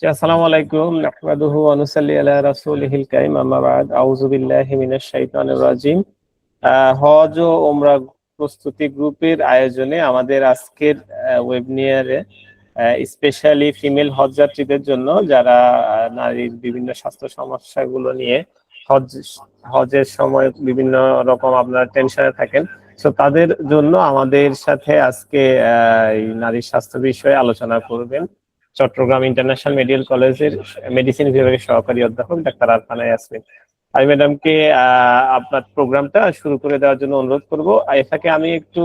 আসসালামু আলাইকুম নাহমাদুহু ওয়া নুসাল্লি আলা রাসূলিহিল কারীম আম্মা বা'দ আউযু বিল্লাহি মিনাশ শাইতানির রাজীম। হজ ও ওমরা প্রস্তুতি গ্রুপের আয়োজনে আমাদের আজকের ওয়েবিনারে স্পেশালি ফিমেল হজ যাত্রীদের জন্য যারা নারীর বিভিন্ন স্বাস্থ্য সমস্যাগুলো নিয়ে হজ হজের সময় বিভিন্ন রকম আপনারা টেনশনে থাকেন, তো তাদের জন্য আমাদের সাথে আজকে এই নারীর স্বাস্থ্য বিষয়ে আলোচনা করবেন চট্টগ্রাম ইন্টারন্যাশনাল মেডিকেল কলেজের মেডিসিন বিভাগের সহকারী অধ্যাপক ডাক্তার আরফানা ইয়াসমিন। আমি ম্যাডামকে আপনার প্রোগ্রামটা শুরু করে দেওয়ার জন্য অনুরোধ করব। এটাকে আমি একটু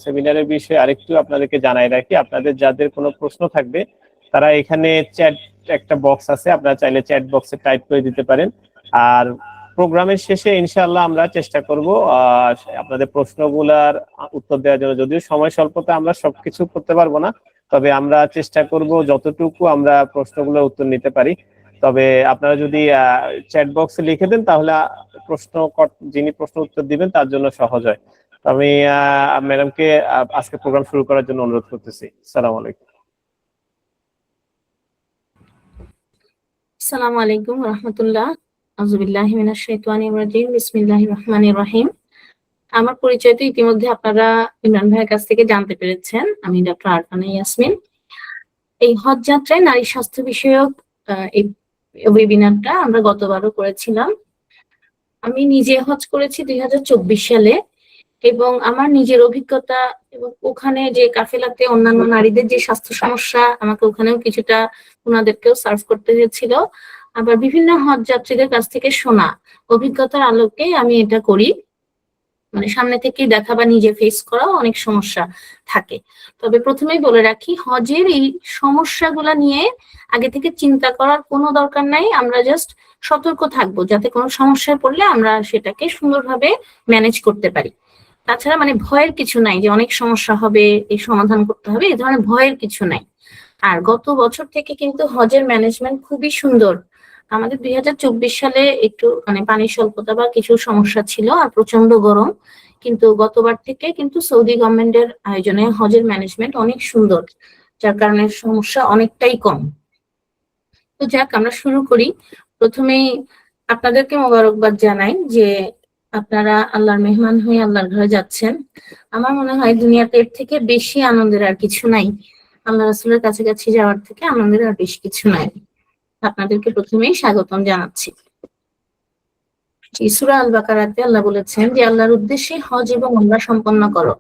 সেমিনারের বিষয়ে আরেকটু আপনাদেরকে জানাই রাখি, আপনাদের যাদের কোনো প্রশ্ন থাকবে তারা এখানে চ্যাট একটা বক্স আছে, আপনারা চাইলে চ্যাট বক্সে টাইপ করে দিতে পারেন। আর প্রোগ্রামের শেষে ইনশাআল্লাহ আমরা চেষ্টা করব আপনাদের প্রশ্নগুলার উত্তর দেওয়ার জন্য। যদিও সময় স্বল্পতা আমরা সবকিছু করতে পারবো না, তবে আমরা চেষ্টা করব যতটুকু আমরা প্রশ্নগুলোর উত্তর নিতে পারি। তবে আপনারা যদি চ্যাট বক্সে লিখে দেন তাহলে যিনি প্রশ্ন উত্তর দিবেন তার জন্য সহজ হয়। আমি ম্যাডামকে আজকে প্রোগ্রাম শুরু করার জন্য অনুরোধ করতেছি। আসসালামু আলাইকুম। আসসালামু আলাইকুম ওয়া রাহমাতুল্লাহ। আউযু বিল্লাহি মিনাশ শাইতানির রাজীম। বিসমিল্লাহির রহমানির রহিম। আমার পরিচয় তো ইতিমধ্যে আপনারা ইমরান ভাইয়ের কাছ থেকে জানতে পেরেছেন। আমি ডক্টর আরফানা ইয়াসমিন। এই হজ যাত্রায় নারী স্বাস্থ্য বিষয়ক এই ওয়েবিনারটা আমরা গতবারও করেছিলাম। আমি নিজে হজ করেছি 2024 সালে এবং আমার নিজের অভিজ্ঞতা এবং ওখানে যে কাফেলাতে অন্যান্য নারীদের যে স্বাস্থ্য সমস্যা, আমাকে ওখানেও কিছুটা ওনাদেরকেও সার্ভ করতে হয়েছিল। আবার বিভিন্ন হজ যাত্রীদের কাছ থেকে শোনা অভিজ্ঞতার আলোকে আমি এটা করি। মানে সামনে থেকে দেখা বা নিজে ফেস করা অনেক সমস্যা থাকে। তবে প্রথমেই বলে রাখি, হজের এই সমস্যাগুলা নিয়ে আগে থেকে চিন্তা করার কোনো দরকার নাই। আমরা জাস্ট সতর্ক থাকবো যাতে কোনো সমস্যায় পড়লে আমরা সেটাকে সুন্দরভাবে ম্যানেজ করতে পারি। তাছাড়া মানে ভয়ের কিছু নাই যে অনেক সমস্যা হবে, এই সমাধান করতে হবে, এই ধরনের ভয়ের কিছু নাই। আর গত বছর থেকে কিন্তু হজের ম্যানেজমেন্ট খুবই সুন্দর। আমাদের 2024 সালে একটু মানে পানির স্বল্পতা বা কিছু সমস্যা ছিল আর প্রচন্ড গরম, কিন্তু গতবার থেকে কিন্তু সৌদি গভর্নমেন্টের আয়োজনে হজের ম্যানেজমেন্ট অনেক সুন্দর, যার কারণে সমস্যা অনেকটাই কম। তো যাক, আমরা শুরু করি। প্রথমেই আপনাদেরকে মোবারকবাদ জানাই যে আপনারা আল্লাহর মেহমান হয়ে আল্লাহর ঘরে যাচ্ছেন। আমার মনে হয় দুনিয়াতে এর থেকে বেশি আনন্দের আর কিছু নাই। আল্লাহ রাসূলের কাছাকাছি যাওয়ার থেকে আনন্দের আর বেশি কিছু নাই। আপনাদেরকে প্রথমেই স্বাগতম জানাচ্ছি। সূরা আল বাকারাতে আল্লাহ বলেছেন যে আল্লাহর উদ্দেশ্যে হজ এবং উমরা সম্পন্ন করো,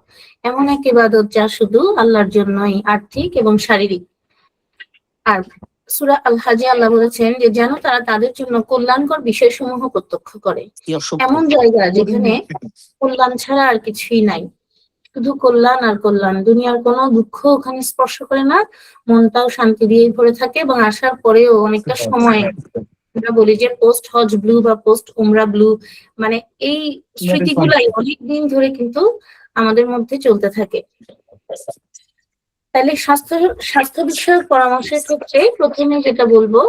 এমন এক ইবাদত যা শুধু আল্লাহর জন্যই, আর্থিক এবং শারীরিক। আর সূরা আল হাজে আল্লাহ বলেছেন যে যেন তারা তাদের জন্য কল্যাণকর বিষয়সমূহ প্রত্যক্ষ করে। এমন জায়গা যেখানে কল্যাণ ছাড়া আর কিছুই নাই, শুধু কল্যাণ আর কল্যাণ। দুনিয়ার কোনো দুঃখ ওখানে স্পর্শ করে না, মনটাও শান্তি দিয়ে ভরে থাকে এবং আসার পরেও অনেকটা সময় আমরা বলি যে পোস্ট হজ ব্লু বা পোস্ট উমরা ব্লু, মানে এই স্মৃতিগুলাই অনেকদিন ধরে কিন্তু আমাদের মধ্যে চলতে থাকে। তাহলে স্বাস্থ্য বিষয়ক পরামর্শের ক্ষেত্রে প্রথমে যেটা বলবো,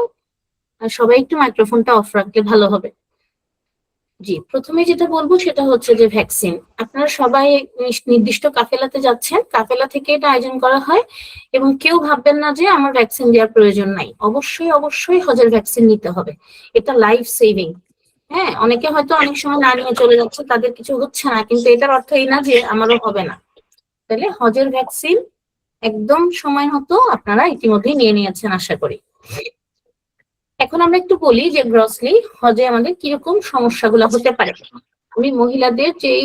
সবাই একটু মাইক্রোফোনটা অফ রাখলে ভালো হবে। জি, প্রথমে যেটা বলবো সেটা হচ্ছে যে ভ্যাকসিন। আপনারা সবাই নির্দিষ্ট কাফেলাতে যাচ্ছেন, কাফেলা থেকে এটা আয়োজন করা হয় এবং কেউ ভাববেন না যে আমার ভ্যাকসিন দেওয়ার প্রয়োজন নাই। অবশ্যই অবশ্যই হজের ভ্যাকসিন নিতে হবে, এটা লাইফ সেভিং। হ্যাঁ, অনেকে হয়তো অনেক সময় না নিয়ে চলে যাচ্ছে, তাদের কিছু হচ্ছে না, কিন্তু এটার অর্থ এই না যে আমারও হবে না। তাহলে হজের ভ্যাকসিন একদম সময় মতো আপনারা ইতিমধ্যেই নিয়ে নিয়েছেন আশা করি। এখন আমরা একটু বলি যে গ্রসলি হজে আমাদের কিরকম সমস্যাগুলো হতে পারে। আমি মহিলাদের যেই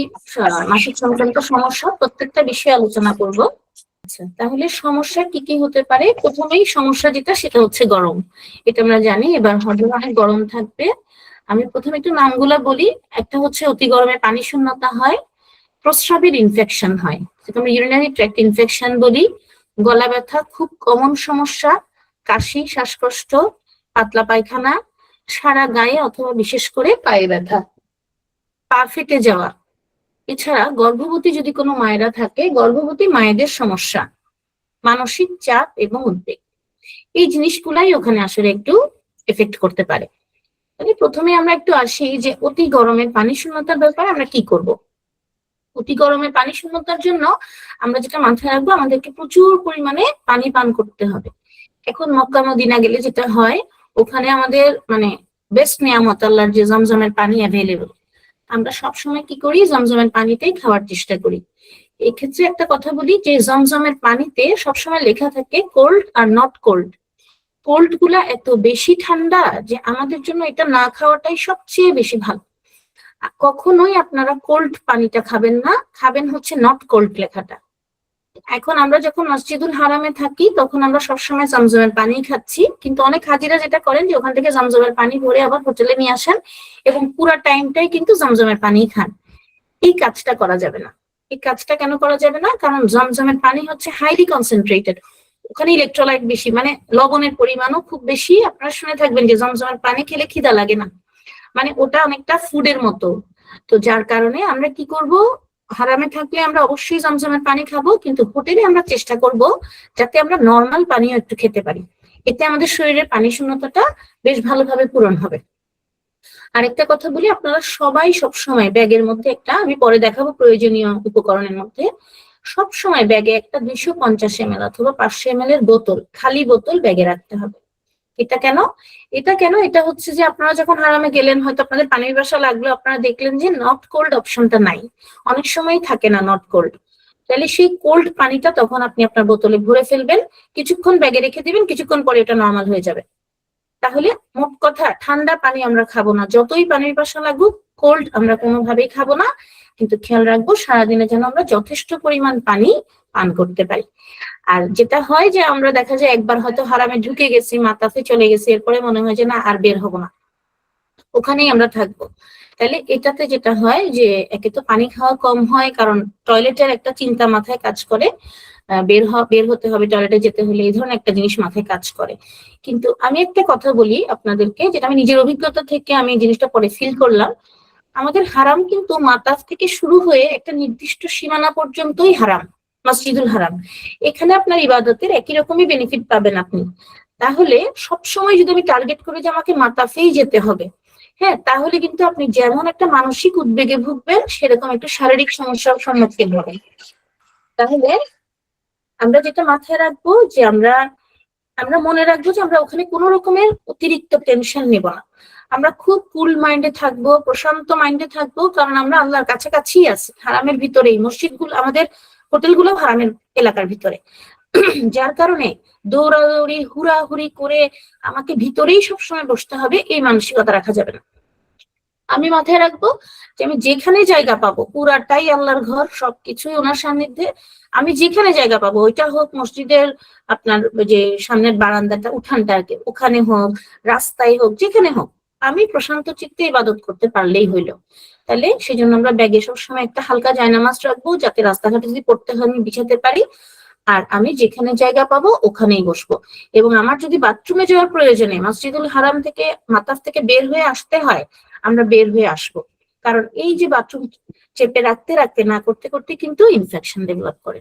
মাসিক সংক্রান্ত সমস্যা প্রত্যেকটা বিষয়ে আলোচনা করব। আচ্ছা, তাহলে সমস্যা কি কি হতে পারে? প্রথমেই সমস্যা যেটা সেটা হচ্ছে গরম। এটা আমরা জানি, এবার হজে অনেক গরম থাকবে। আমি প্রথমে একটু নামগুলা বলি। একটা হচ্ছে অতি গরমে পানি শূন্যতা হয়, প্রস্রাবের ইনফেকশন হয়, যেটা আমরা ইউরিনারি ট্র্যাক্ট ইনফেকশন বলি, গলা ব্যথা খুব কমন সমস্যা, কাশি, শ্বাসকষ্ট, পাতলা পায়খানা, সারা গায়ে অথবা বিশেষ করে পায়ে ব্যথা, পা ফেটে যাওয়া। এছাড়া গর্ভবতী যদি কোনো মায়েরা থাকে, গর্ভবতী মায়েদের সমস্যা, মানসিক চাপ এবং উদ্বেগ, এই জিনিসগুলাই ওখানে আসলে একটু এফেক্ট করতে পারে। তাহলে প্রথমে আমরা একটু আসি যে অতি গরমের পানি শূন্যতার ব্যাপারে আমরা কি করব। অতি গরমে পানি শূন্যতার জন্য আমরা যেটা মাথায় রাখবো, আমাদেরকে প্রচুর পরিমাণে পানি পান করতে হবে। এখন মক্কা মদিনা গেলে যেটা হয়, ওখানে আমাদের মানে বেস্ট নিয়ামত আল্লাহর যে জমজমের পানি অ্যাভেলেবল, আমরা সবসময় কি করি, জমজমের পানিতেই খাওয়ার চেষ্টা করি। এক্ষেত্রে একটা কথা বলি যে জমজমের পানিতে সবসময় লেখা থাকে cold are not cold. Cold গুলা এত বেশি ঠান্ডা যে আমাদের জন্য এটা না খাওয়াটাই সবচেয়ে বেশি ভালো। কখনোই আপনারা কোল্ড পানিটা খাবেন না, খাবেন হচ্ছে নট কোল্ড লেখাটা। এখন আমরা যখন মসজিদুল হারামে থাকি তখন আমরা সবসময় জমজমের পানি খাচ্ছি, কিন্তু অনেক হাজিরা যেটা করেন যে ওখান থেকে জমজমের পানি ভরে আবার হোটেলে নিয়ে আসেন এবং পুরো টাইমটাই কিন্তু জমজমের পানি খান। এই কাজটা করা যাবে না। এই কাজটা কেন করা যাবে না? কারণ জমজমের পানি হচ্ছে হাইলি কনসেন্ট্রেটেড, ওখানে ইলেকট্রোলাইট বেশি, মানে লবণের পরিমাণও খুব বেশি। আপনারা শুনে থাকবেন যে জমজমের পানি খেলে খিদা লাগে না, মানে ওটা অনেকটা ফুডের মতো। তো যার কারণে আমরা কি করব, হারামে থাকলে আমরা অবশ্যই জমজমের পানি খাবো, কিন্তু হোটেলে আমরা চেষ্টা করব যাতে আমরা নর্মাল পানিও একটু খেতে পারি। এতে আমাদের শরীরের পানি শূন্যতাটা বেশ ভালোভাবে পূরণ হবে। আরেকটা কথা বলি, আপনারা সবাই সবসময় ব্যাগের মধ্যে একটা, আমি পরে দেখাবো প্রয়োজনীয় উপকরণের মধ্যে, সবসময় ব্যাগে একটা 250 ml অথবা 500 ml এর বোতল, খালি বোতল ব্যাগে রাখতে হবে। এটা কেন? এটা হচ্ছে যে আপনারা যখন হারামে গেলেন, হয়তো আপনাদের পানির পিপাসা লাগলো, আপনারা দেখলেন যে নট কোল্ড অপশনটা নাই, অনেক সময় থাকে না নট কোল্ড, তাহলে সেই কোল্ড পানিটা তখন আপনি আপনার বোতলে ভরে ফেলবেন, কিছুক্ষণ ব্যাগে রেখে দিবেন, কিছুক্ষণ পরে এটা নর্মাল হয়ে যাবে। তাহলে মোট কথা, ঠান্ডা পানি আমরা খাবো না, যতই পানির পিপাসা লাগুক কোল্ড আমরা কোনোভাবেই খাবো না, কিন্তু খেয়াল রাখবো সারাদিনে যেন আমরা যথেষ্ট পরিমাণ পানি পান করতে পারি। আর যেটা হয় যে আমরা দেখা যায় একবার হয়তো হারামে ঢুকে গেছি, মাতাফে চলে গেছি, এরপরে মনে হয় যে না আর বের হবো না, ওখানেই আমরা থাকবো। তাহলে এটাতে যেটা হয় যে একে তো পানি খাওয়া কম হয়, কারণ টয়লেটের একটা চিন্তা মাথায় কাজ করে, বের হতে হবে, টয়লেটে যেতে হলে, এই ধরনের একটা জিনিস মাথায় কাজ করে। কিন্তু আমি একটা কথা বলি আপনাদেরকে, যেটা আমি নিজের অভিজ্ঞতা থেকে আমি জিনিসটা পরে ফিল করলাম, আমাদের হারাম কিন্তু মাতাফ থেকে শুরু হয়ে একটা নির্দিষ্ট সীমানা পর্যন্তই হারাম, মসজিদুল হারাম। এখানে আপনার ইবাদতের একই রকমই বেনিফিট পাবেন আপনি। তাহলে সবসময় যদি আমি টার্গেট করি যে আমাকে মাতাফেই যেতে হবে, হ্যাঁ, তাহলে কিন্তু আপনি যেমন একটা মানসিক উদ্বেগে ভুগবেন, সেরকম একটা শারীরিক সমস্যার সম্মুখীন হবেন। তাহলে আমরা যেটা মাথায় রাখবো যে আমরা মনে রাখবো যে আমরা ওখানে কোনো রকমের অতিরিক্ত টেনশন নেব না, আমরা খুব কুল মাইন্ডে থাকবো, প্রশান্ত মাইন্ডে থাকবো, কারণ আমরা আল্লাহর কাছাকাছি আছি, হারামের ভিতরেই, মসজিদগুলো আমাদের, হোটেলগুলো হারামের এলাকার ভিতরে, যার কারণে দৌড়াদৌড়ি হুড়াহুড়ি করে আমাকে ভিতরেই সবসময় বসতে হবে, এই মানসিকতা রাখা যাবে না। আমি মাথায় রাখবো যে আমি যেখানে জায়গা পাবো, পুরাটাই আল্লাহর ঘর, সবকিছুই ওনার সান্নিধ্যে, আমি যেখানে জায়গা পাবো, ওইটা হোক মসজিদের আপনার যে সামনের বারান্দাটা, উঠানটা আর কি, ওখানে হোক, রাস্তায় হোক, যেখানে হোক, আমি প্রশান্ত চিত্তে ইবাদত করতে পারলেই হইলো। তাহলে সেই জন্য আমরা ব্যাগে সবসময় একটা হালকা জায়নামাজ রাখবো, যাতে রাস্তাঘাটে যদি পড়তে হয় আমি বিছাতে পারি, আর আমি যেখানে জায়গা পাবো ওখানেই বসবো। এবং আমার যদি বাথরুমে যাওয়ার প্রয়োজনে মসজিদুল হারাম থেকে, মাতাফ থেকে বের হয়ে আসতে হয়, আমরা বের হয়ে আসবো, কারণ এই যে বাথরুম চেপে রাখতে রাখতে না করতে করতে কিন্তু ইনফেকশন ডেভেলপ করে।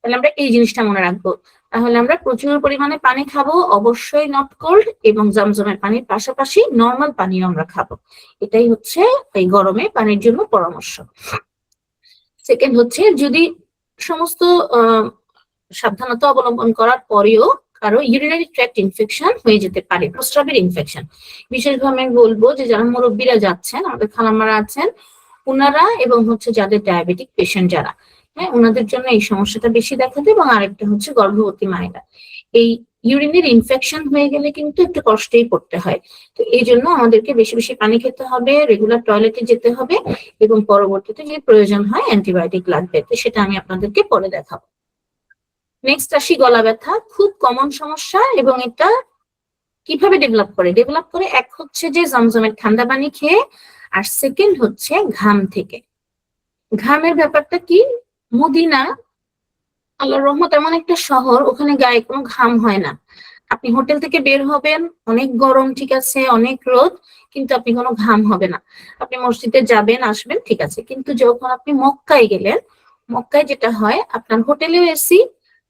তাহলে আমরা এই জিনিসটা মনে রাখবো। তাহলে আমরা প্রচুর পরিমাণে পানি খাবো, অবশ্যই নট কোল্ড, এবং জমজমের পানির পাশাপাশি নর্মাল পানিও আমরা খাবো। এটাই হচ্ছে এই গরমে পানির জন্য পরামর্শ। সেকেন্ড হচ্ছে, যদি সমস্ত সাবধানতা অবলম্বন করার পরেও কারো ইউরিনারি ট্র্যাক্ট ইনফেকশন হয়ে যেতে পারে, প্রস্রাবের ইনফেকশন, বিশেষভাবে আমি বলবো যে যারা মুরব্বীরা যাচ্ছেন, আমাদের খালাম্মারা আছেন, ওনারা, এবং হচ্ছে যাদের ডায়াবেটিক পেশেন্ট যারা, হ্যাঁ, ওনাদের জন্য এই সমস্যাটা বেশি দেখা দেয়। এবং আরেকটা হচ্ছে গর্ভবতী মায়েরা, এই ইউরিনের ইনফেকশন হয়ে গেলে কিন্তু একটু কষ্টেই পড়তে হয়। তো এই জন্য আমাদেরকে বেশি বেশি পানি খেতে হবে, রেগুলার টয়লেটে যেতে হবে, এবং পরবর্তীতে যদি প্রয়োজন হয় অ্যান্টিবায়োটিক লাগবে, তো সেটা আমি আপনাদেরকে পরে দেখাবো। নেক্সট আসি গলা ব্যথা, খুব কমন সমস্যা, এবং এটা কিভাবে ডেভেলপ করে, এক হচ্ছে যে জমজমের ঠান্ডা পানি খেয়ে, আর সেকেন্ড হচ্ছে ঘাম থেকে। ঘামের ব্যাপারটা কি, মদিনা আল্লাহর রহমত এমন একটা শহর, ওখানে গায়ে কোনো ঘাম হয় না। আপনি হোটেল থেকে বের হবেন, অনেক গরম, ঠিক আছে, অনেক রোদ, কিন্তু আপনি কোনো ঘাম হবে না। আপনি মসজিদে যাবেন আসবেন, ঠিক আছে, কিন্তু যখন আপনি মক্কায় গেলেন, মক্কায় যেটা হয়, আপনার হোটেলেও এসি,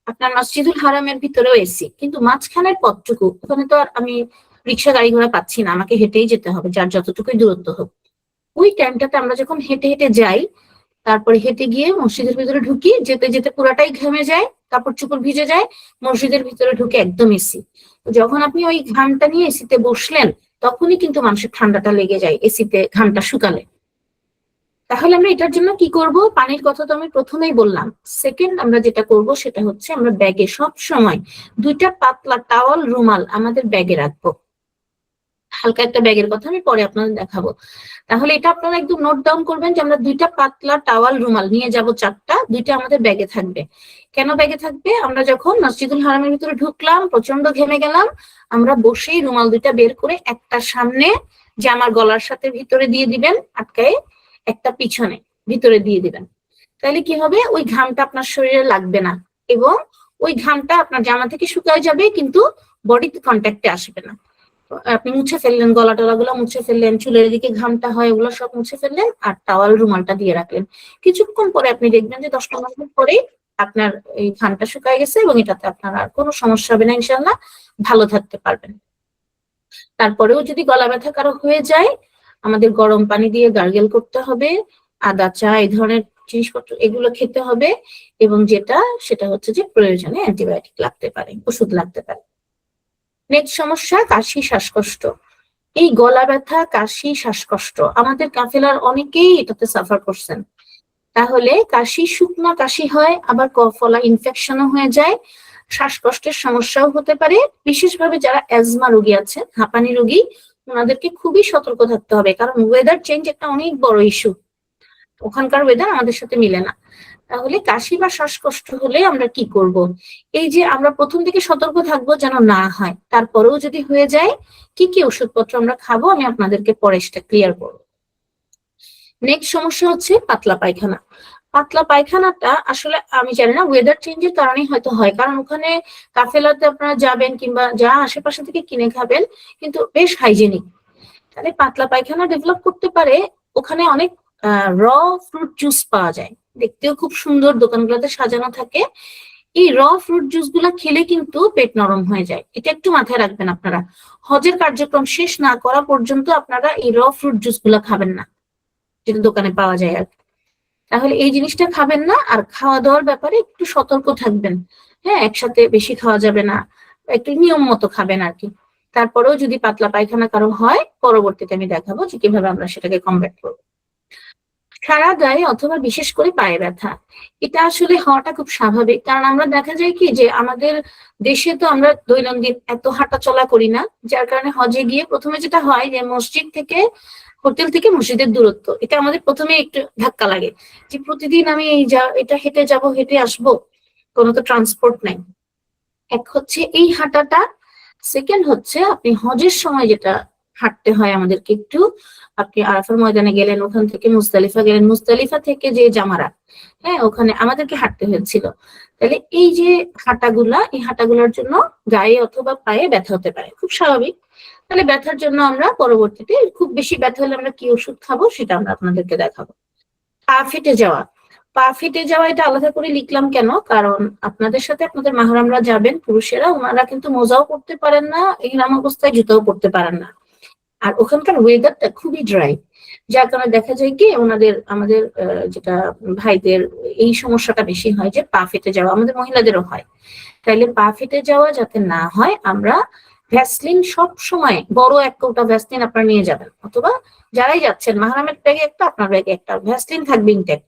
আপনার মসজিদুল হারামের ভিতরেও এসি, কিন্তু মাঝখানের পথটুকু, ওখানে তো আর আমি রিক্সা গাড়ি ঘোড়া পাচ্ছি না, আমাকে হেঁটেই যেতে হবে, যার যতটুকুই দূরত্ব হোক। ওই টাইমটাতে আমরা যখন হেঁটে হেঁটে যাই, তারপরে হেঁটে গিয়ে মসজিদের ভিতরে ঢুকি, যেতে যেতে পুরাটাই ঘেমে যায়, কাপড় চোপড় ভিজে যায়, মসজিদের ভিতরে ঢুকে একদম এসি। যখন আপনি ওই ঘামটা নিয়ে এসিতে বসলেন তখনই কিন্তু মানুষের ঠান্ডাটা লেগে যায় এসিতে ঘামটা শুকালে। তাহলে আমরা এটার জন্য কি করব? পানির কথা তো আমি প্রথমেই বললাম। সেকেন্ড আমরা যেটা করব সেটা হচ্ছে আমরা ব্যাগে সব সময় 2টা পাতলা টাওয়াল রুমাল আমাদের ব্যাগে রাখবো। হালকা একটা ব্যাগের কথা আমি পরে আপনাদের দেখাবো। তাহলে এটা আপনারা একদম নোট ডাউন করবেন যে আমরা 2টা পাতলা টাওয়াল রুমাল নিয়ে যাব, 4টা, 2টা আমাদের ব্যাগে থাকবে। কেন ব্যাগে থাকবে? আমরা যখন মসজিদুল হারামের ভিতরে ঢুকলাম, প্রচন্ড ঘেমে গেলাম, আমরা বসেই রুমাল 2টা বের করে একটা সামনে যে আমার গলার সাথে ভিতরে দিয়ে দিবেন আটকায়, একটা পিছনে ভিতরে দিয়ে দিবেন। তাহলে কি হবে? ওই ঘামটা আপনার শরীরে লাগবে না এবং ওই ঘামটা আপনার জামা থেকে শুকায় যাবে কিন্তু বডিতে কন্ট্যাক্টে আসবে না। আপনি মুছে ফেললেন, গলা টলা গুলো মুছে ফেললেন, চুলের দিকে ঘামটা হয় ওগুলো সব মুছে ফেললেন আর টাওয়াল রুমালটা দিয়ে রাখলেন। কিছুক্ষণ পরে আপনি দেখবেন যে 10-15 মিনিট পরেই আপনার এই ঘামটা শুকায় গেছে এবং এটাতে আপনার আর কোনো সমস্যা হবে না, ইনশাআল্লাহ ভালো থাকতে পারবেন। তারপরেও যদি গলা ব্যথা কারো হয়ে যায়, আমাদের গরম পানি দিয়ে গার্গেল করতে হবে, আদা চা এই ধরনের জিনিসপত্র এগুলো খেতে হবে এবং সেটা হচ্ছে যে প্রয়োজনে অ্যান্টিবায়োটিক লাগতে পারে, ওষুধ লাগতে পারে। নেক্সট সমস্যা কাশি শ্বাসকষ্ট। এই গলা ব্যথা, কাশি, শ্বাসকষ্ট আমাদের কাফেলার অনেকেই এটাতে সাফার করছেন। তাহলে কাশি শুকনা কাশি হয়, আবার ফলা ইনফেকশনও হয়ে যায়, শ্বাসকষ্টের সমস্যাও হতে পারে। বিশেষভাবে যারা অ্যাজমা রোগী আছে, হাঁপানি রোগী, ওনাদেরকে খুবই সতর্ক থাকতে হবে, কারণ ওয়েদার চেঞ্জ একটা অনেক বড় ইস্যু। ওখানকার ওয়েদার আমাদের সাথে মিলে না। তাহলে কাশি বা শ্বাসকষ্ট হলে আমরা কি করব? এই যে আমরা প্রথম থেকে সতর্ক থাকবো যেন না হয়, তারপরেও যদি হয়ে যায় কি কি ওষুধপত্র আমরা খাবো আমি আপনাদেরকে পরে সেটা ক্লিয়ার করবো। নেক্সট সমস্যা হচ্ছে পাতলা পায়খানা। পাতলা পায়খানাটা আসলে আমি জানি না ওয়েদার চেঞ্জের কারণেই হয়তো হয়, কারণ ওখানে কাফেলাতে আপনারা যাবেন কিংবা যা আশেপাশে থেকে কিনে খাবেন কিন্তু বেশ হাইজেনিক। তাহলে পাতলা পায়খানা ডেভেলপ করতে পারে। ওখানে অনেক র ফ্রুট জুস পাওয়া যায়, দেখতেও খুব সুন্দর, দোকানগুলোতে সাজানো থাকে। এই র ফ্রুট জুস গুলা খেলে কিন্তু পেট নরম হয়ে যায়, এটা একটু মাথায় রাখবেন আপনারা। হজের কার্যক্রম শেষ না করা পর্যন্ত আপনারা এই র ফ্রুট জুস গুলা খাবেন না, যেটা দোকানে পাওয়া যায় আর। তাহলে এই জিনিসটা খাবেন না, আর খাওয়া দাওয়ার ব্যাপারে একটু সতর্ক থাকবেন। হ্যাঁ, একসাথে বেশি খাওয়া যাবে না, একটু নিয়ম মতো খাবেন আর কি। তারপরেও যদি পাতলা পায়খানা কারো হয়, পরবর্তীতে আমি দেখাবো যে কিভাবে আমরা সেটাকে কমব্যাট করবো। সারা গায়ে অথবা বিশেষ করে পায়ে ব্যথা, এটা আসলে হওয়াটা খুব স্বাভাবিক, কারণ আমরা দেখা যায় কি যে আমাদের দেশে তো আমরা দৈনন্দিন এত হাঁটা চলা করি না, যার কারণে হজে গিয়ে প্রথমে যেটা হয় যে মসজিদ থেকে, হোটেল থেকে মসজিদের দূরত্ব, এটা আমাদের প্রথমে একটু ধাক্কা লাগে যে প্রতিদিন আমি এটা হেঁটে যাব, হেঁটে আসবো, কোনো তো ট্রান্সপোর্ট নাই। এক হচ্ছে এই হাঁটাটা, সেকেন্ড হচ্ছে আপনি হজের সময় যেটা হাঁটতে হয় আমাদেরকে একটু, আপনি আরাফার ময়দানে গেলেন, ওখান থেকে মুজদালিফা গেলেন, মুজদালিফা থেকে যে জামারা, হ্যাঁ ওখানে আমাদেরকে হাঁটতে হয়েছিল। তাহলে এই যে হাঁটাগুলা, এই হাঁটাগুলোর জন্য গায়ে অথবা পায়ে ব্যথা হতে পারে, খুব স্বাভাবিক। তাহলে ব্যথার জন্য আমরা পরবর্তীতে, খুব বেশি ব্যথা হলে আমরা কি ওষুধ খাবো সেটা আমরা আপনাদেরকে দেখাবো। পা ফেটে যাওয়া, পা ফেটে যাওয়া এটা আলাদা করে লিখলাম কেন, কারণ আপনাদের সাথে আপনাদের মাহরামরা যাবেন পুরুষেরা, ওনারা কিন্তু মোজাও পড়তে পারেন না, ইহরাম অবস্থায় জুতাও পড়তে পারেন না, আর ওখানকার ওয়েদারটা খুবই ড্রাই, যার কারণে দেখা যায় কি আমাদের যেটা ভাইদের এই সমস্যাটা বেশি হয় যে পা ফেটে যাওয়া, আমাদের মহিলাদেরও হয়। তাইলে পা ফেটে যাওয়া যাতে না হয়, আমরা ভ্যাসলিন সব সময় বড় এক কৌটা ভ্যাসলিন আপনারা নিয়ে যাবেন, অথবা যারাই যাচ্ছেন মাহরামের ব্যাগে একটা, আপনার ব্যাগে একটা ভ্যাসলিন থাকবে ইনটেক।